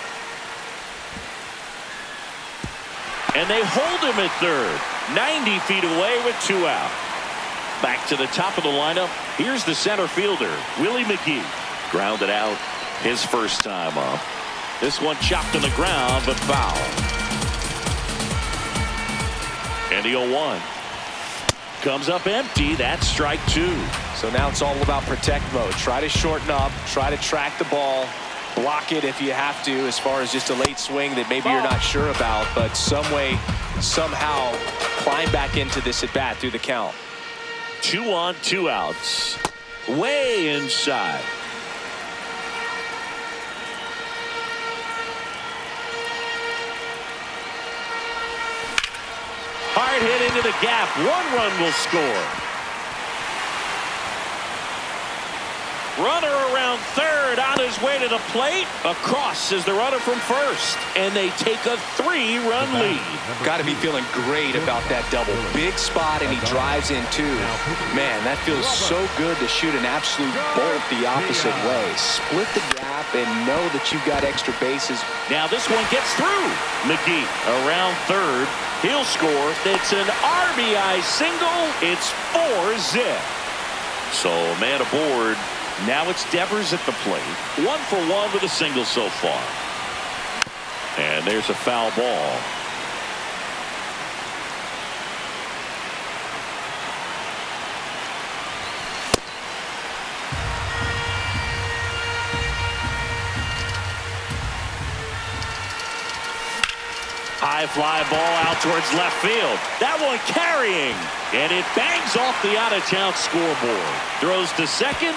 And they hold him at third. 90 feet away with 2 out. Back to the top of the lineup. Here's the center fielder, Willie McGee. Grounded out his first time up. This one chopped on the ground, but foul. And the 0-1. Comes up empty. That's strike 2. So now it's all about protect mode. Try to shorten up. Try to track the ball. Block it if you have to, as far as just a late swing that maybe you're not sure about. But some way, somehow, climb back into this at bat through the count. 2 on, 2 outs. Way inside. Hard hit into the gap. 1 run will score. Runner around third, on his way to the plate. Across is the runner from first. And they take a 3-run lead. Got to be feeling great about that double. Big spot, and he drives in too. Man, that feels so good to shoot an absolute bolt the opposite way. Split the gap and know that you've got extra bases. Now this one gets through. McGee around third. He'll score. It's an RBI single. It's 4-zip. So man aboard. Now it's Devers at the plate. 1 for 1 with a single so far. And there's a foul ball. High fly ball out towards left field. That one carrying. And it bangs off the out-of-town scoreboard. Throws to second.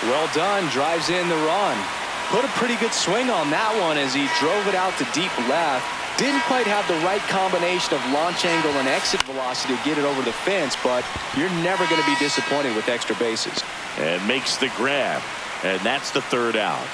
Well done. Drives in the run. Put a pretty good swing on that one as he drove it out to deep left. Didn't quite have the right combination of launch angle and exit velocity to get it over the fence, but you're never going to be disappointed with extra bases. And makes the grab. And that's the 3rd out.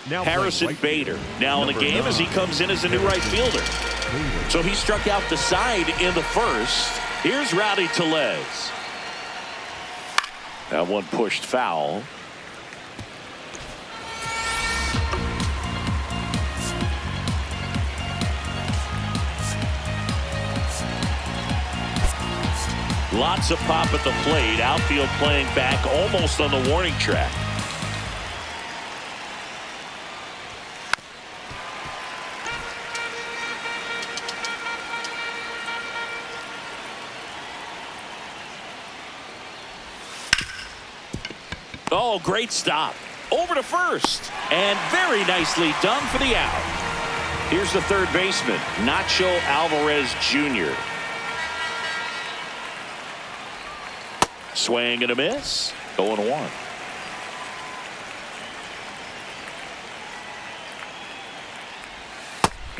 Harrison Bader now in the game as he comes in as a new right fielder. So he struck out the side in the first. Here's Rowdy Tellez. That one pushed foul. Lots of pop at the plate. Outfield playing back almost on the warning track. Oh, great stop. Over to first. And very nicely done for the out. Here's the third baseman, Nacho Alvarez Jr. Swing and a miss. 0-1.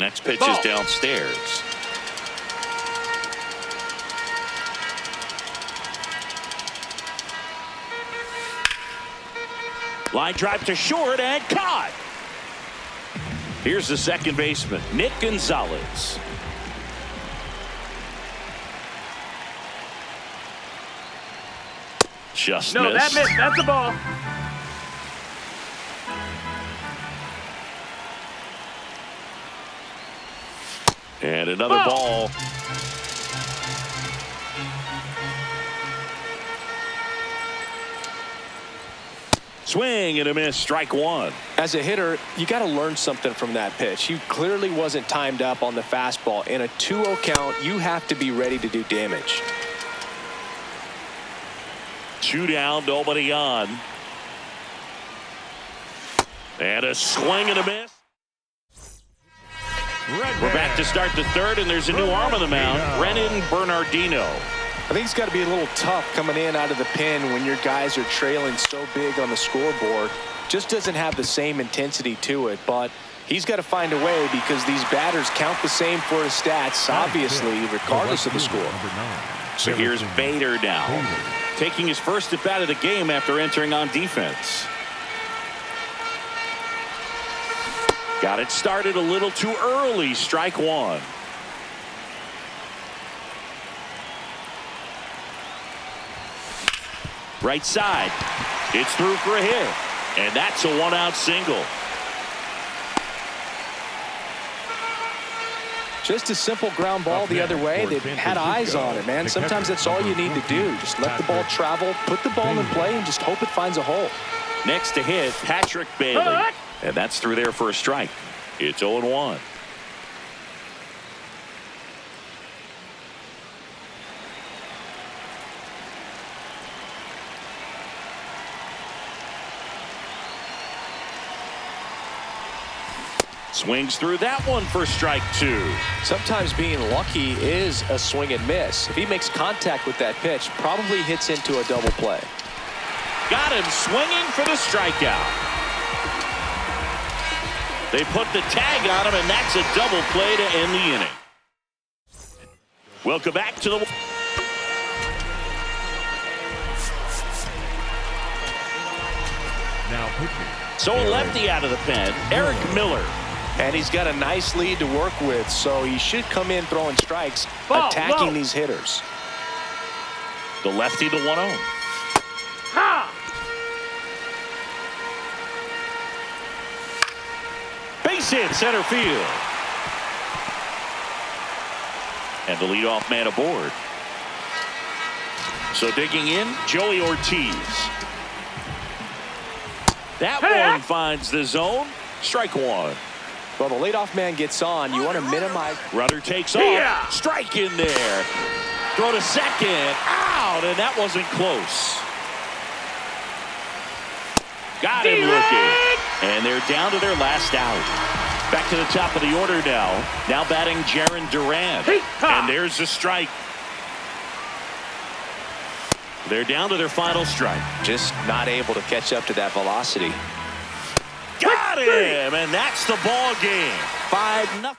Next pitch is downstairs. Line drive to short and caught. Here's the second baseman, Nick Gonzalez. Just No, missed. that missed. That's a ball. And another ball. Swing and a miss, strike one. As a hitter, you got to learn something from that pitch. He clearly wasn't timed up on the fastball. In a 2-0 count, you have to be ready to do damage. 2 down, nobody on. And a swing and a miss. We're back to start the third, and there's a new arm on the mound, Brennan Bernardino. I think it's got to be a little tough coming in out of the pen when your guys are trailing so big on the scoreboard. Just doesn't have the same intensity to it, but he's got to find a way because these batters count the same for his stats, obviously, regardless of the score. So here's Bader now, taking his first at bat of the game after entering on defense. Got it started a little too early, strike one. Right side. It's through for a hit. And that's a 1-out single. Just a simple ground ball the other way. They've had eyes on it, man. Sometimes that's all you need to do. Just let the ball travel, put the ball in play, and just hope it finds a hole. Next to hit, Patrick Bailey. And that's through there for a strike. It's 0-1. Swings through that one for strike two. Sometimes being lucky is a swing and miss. If he makes contact with that pitch, probably hits into a double play. Got him swinging for the strikeout. They put the tag on him, and that's a double play to end the inning. Welcome back to the... Now pitching. So a lefty out of the pen, Eric Miller. And he's got a nice lead to work with, so he should come in throwing strikes, attacking these hitters. The lefty to 1-0. Base hit center field. And the leadoff man aboard. So digging in, Joey Ortiz. That one finds the zone. Strike one. Well, the leadoff man gets on. You want to minimize. Runner takes off. Strike in there. Throw to second. Out, and that wasn't close. Got him looking. And they're down to their last out. Back to the top of the order now. Now batting Jarren Duran. And there's the strike. They're down to their final strike. Just not able to catch up to that velocity. Got him, and that's the ball game. 5-0.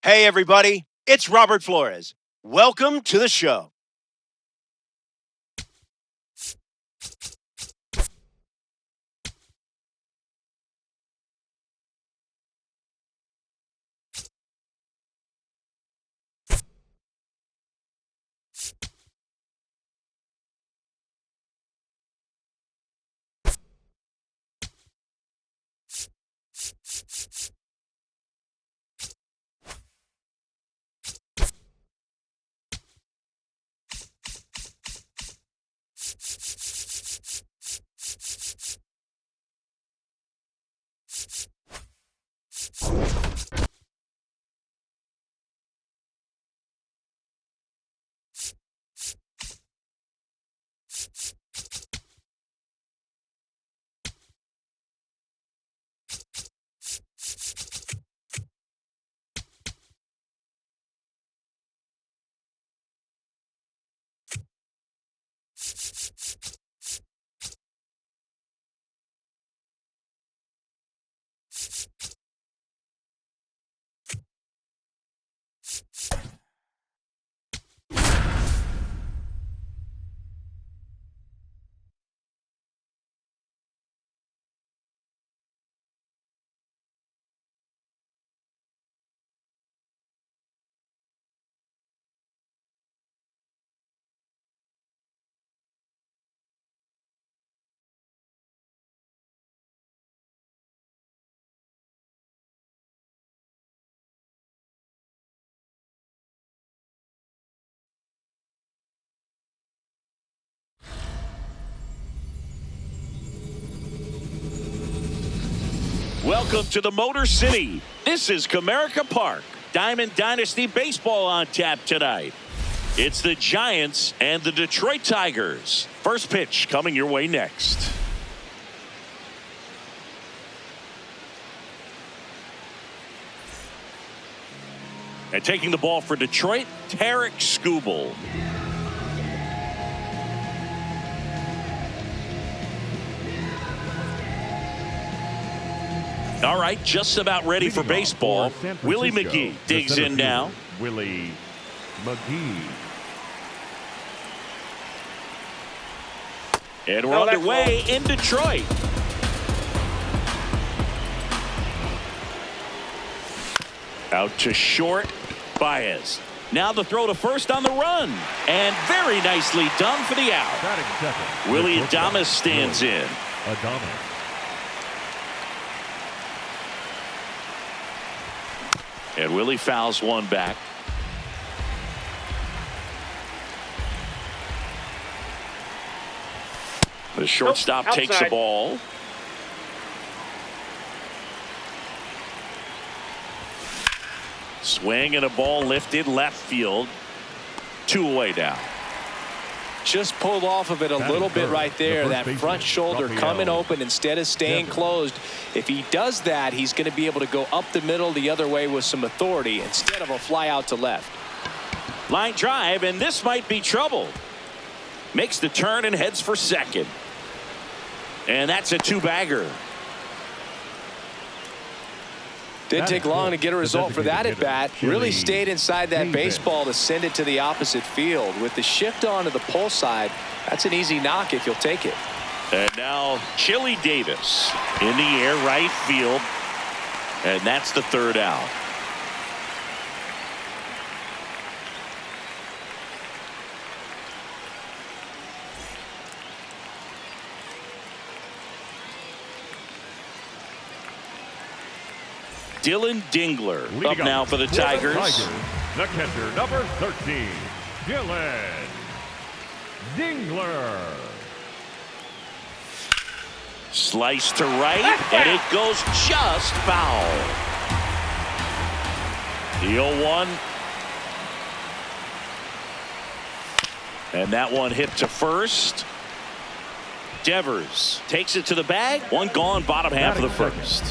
Hey, everybody, it's Robert Flores. Welcome to the show. Welcome to the Motor City. This is Comerica Park. Diamond Dynasty Baseball on tap tonight. It's the Giants and the Detroit Tigers. First pitch coming your way next. And taking the ball for Detroit, Tarek Skubal. All right, just about ready for baseball. Willie McGee digs in now. Willie McGee. And we're underway in Detroit. Out to short, Baez. Now the throw to first on the run. And very nicely done for the out. Willie Adames stands in. Adames. And Willie fouls one back. The shortstop takes the ball. Swing and a ball lifted left field. 2 away now. Just pulled off of it a little bit right there. That front shoulder coming open instead of staying closed. If he does that, he's going to be able to go up the middle the other way with some authority instead of a fly out to left. Line drive, and this might be trouble. Makes the turn and heads for second. And that's a 2-bagger. Didn't take long to get a result for that at bat. Really stayed inside that baseball to send it to the opposite field. With the shift onto the pull side, that's an easy knock if you'll take it. And now Chili Davis in the air, right field. And that's the third out. Dylan Dingler up now for the Tigers. The catcher, number 13, Dylan Dingler. Slice to right, and it goes just foul. The 0-1. And that one hit to first. Devers takes it to the bag. One gone, bottom half of the first.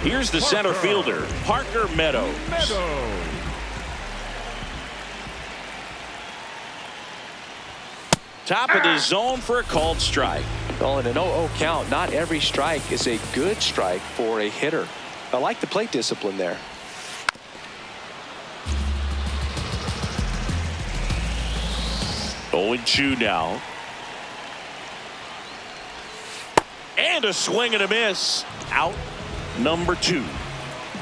Here's the center fielder, Parker Meadows. Top of the zone for a called strike. Well, in an 0-0 count, not every strike is a good strike for a hitter. I like the plate discipline there. Oh, 0-2 now. And a swing and a miss. Out number 2.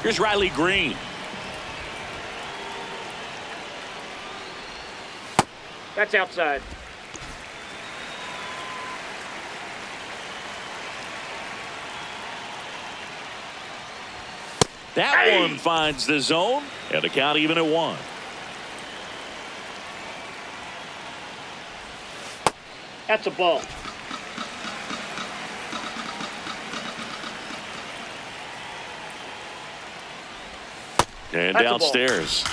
Here's Riley Green. That's outside. That one finds the zone, and the count even at 1. That's a ball. And That's downstairs.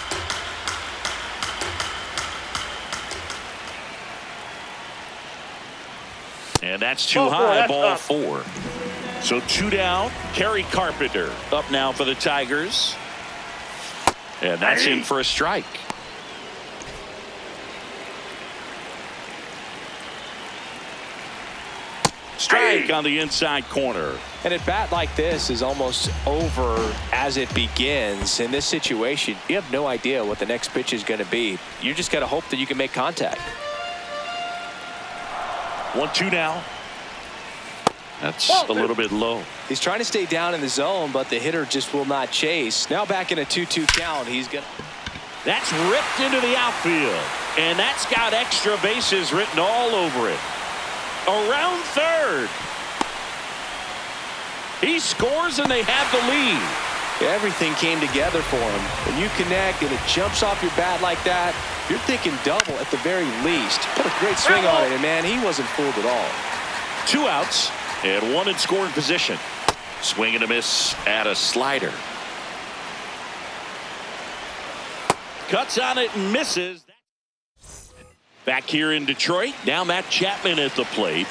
And that's too high, ball 4. So 2 down. Kerry Carpenter up now for the Tigers. And that's in for a strike. Strike on the inside corner. And at bat like this is almost over as it begins. In this situation, you have no idea what the next pitch is going to be. You just got to hope that you can make contact. 1-2 now. That's a little bit low. He's trying to stay down in the zone, but the hitter just will not chase. Now back in a 2-2 count. He's going to. That's ripped into the outfield. And that's got extra bases written all over it. Around third. He scores and they have the lead. Everything came together for him. When you connect and it jumps off your bat like that, you're thinking double at the very least. Put a great swing on it, and man, he wasn't fooled at all. 2 outs and 1 in scoring position. Swing and a miss at a slider. Cuts on it and misses. Back here in Detroit, now Matt Chapman at the plate.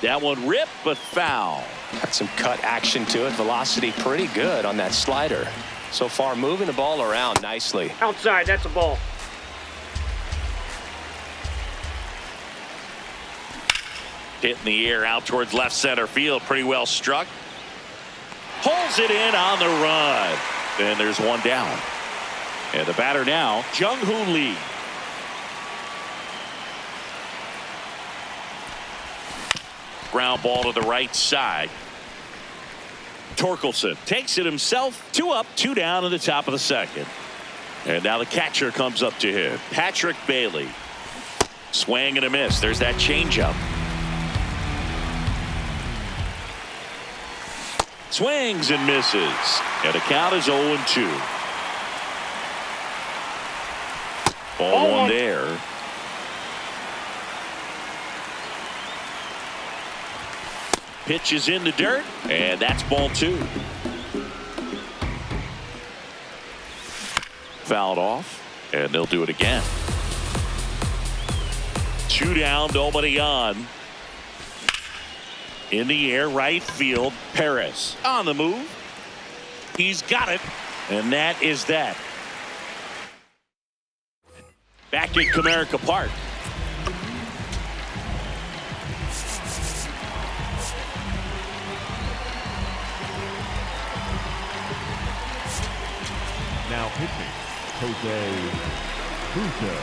That one ripped, but foul. Got some cut action to it. Velocity pretty good on that slider. So far, moving the ball around nicely. Outside, that's a ball. Hit in the air out towards left center field. Pretty well struck. Pulls it in on the run. And there's 1 down. And the batter now, Jung-Hoo Lee. Ground ball to the right side. Torkelson takes it himself. 2 up, 2 down in the top of the second. And now the catcher comes up to him. Patrick Bailey. Swing and a miss. There's that changeup. Swings and misses. And the count is 0-2. Ball 1 there. Pitch is in the dirt, and that's ball 2. Fouled off, and they'll do it again. 2 down, nobody on. In the air, right field, Perez on the move. He's got it, and that is that. Back at Comerica Park. Now pitching, Jose Fruto.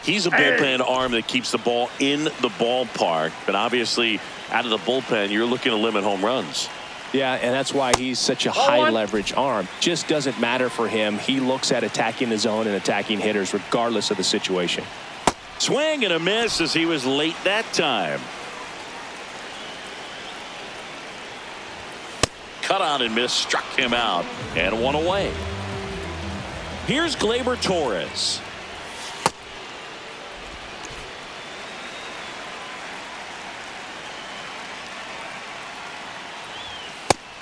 He's a bullpen arm that keeps the ball in the ballpark, but obviously out of the bullpen, you're looking to limit home runs. Yeah, and that's why he's such a high leverage arm. Just doesn't matter for him. He looks at attacking the zone and attacking hitters regardless of the situation. Swing and a miss as he was late that time. Cut on and miss, struck him out, and one away. Here's Gleyber Torres.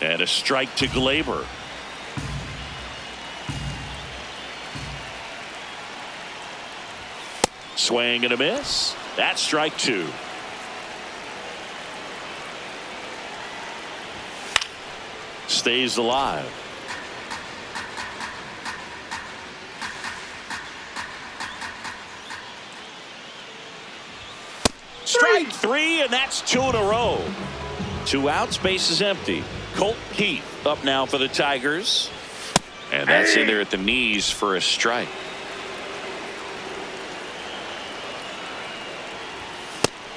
And a strike to Gleyber. Swing and a miss. That's strike two. Stays alive. Strike three, and that's two in a row. 2 outs, base is empty. Colt Heath up now for the Tigers. And that's in there at the knees for a strike.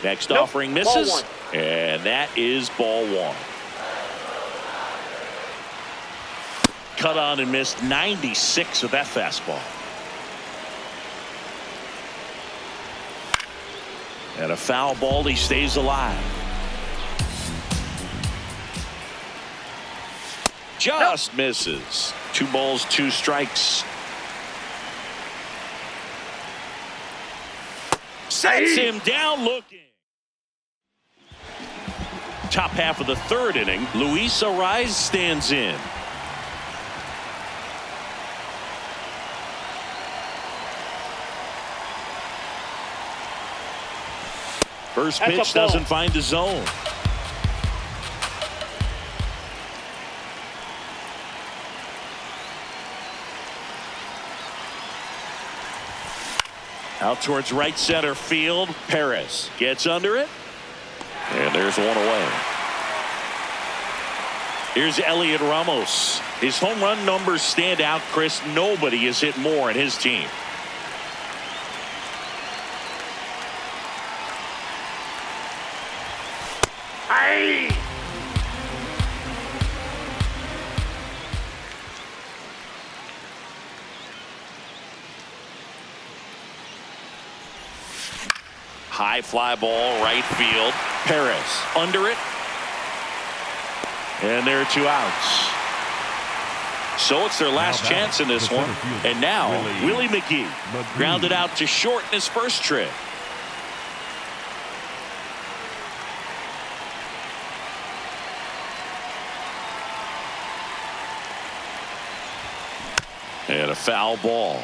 Next offering misses. And that is ball one. Cut on and missed 96 of that fastball. And a foul ball. He stays alive. Just misses. 2 balls, 2 strikes. Sets him down looking. Top half of the 3rd inning. Luis Arraez stands in. First pitch doesn't find the zone. Out towards right center field. Perez gets under it. And there's one away. Here's Elliot Ramos. His home run numbers stand out, Chris. Nobody has hit more in his team. Hey! High fly ball, right field. Perez under it. And there are 2 outs. So it's their last chance in this one. And now Willie McGee grounded out to short in his first trip. And a foul ball.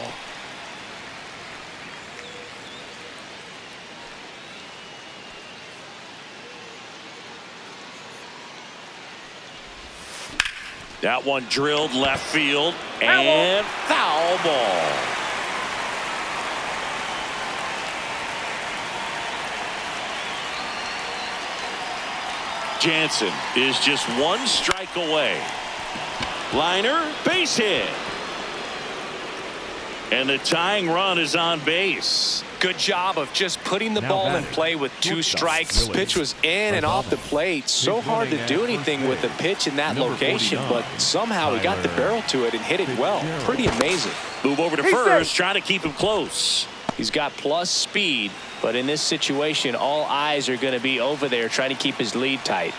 That one drilled left field and foul ball. Jansen is just 1 strike away. Liner, base hit. And the tying run is on base. Good job of just putting the ball in play with 2 strikes. Pitch was in and off the plate. So hard to do anything with a pitch in that location, but somehow he got the barrel to it and hit it well. Pretty amazing. Move over to first, trying to keep him close. He's got plus speed, but in this situation, all eyes are going to be over there trying to keep his lead tight.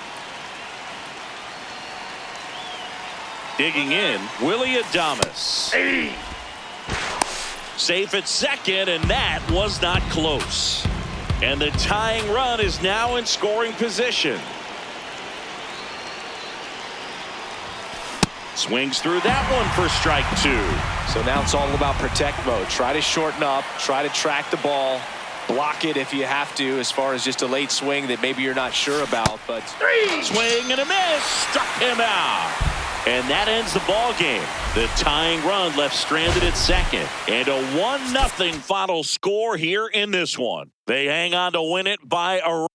Digging in, Willie Adames. Hey! Safe at second, and that was not close. And the tying run is now in scoring position. Swings through that one for strike 2. So now it's all about protect mode. Try to shorten up, try to track the ball, block it if you have to, as far as just a late swing that maybe you're not sure about. But swing and a miss, struck him out. And that ends the ball game. The tying run left stranded at second. And a 1-0 final score here in this one. They hang on to win it by a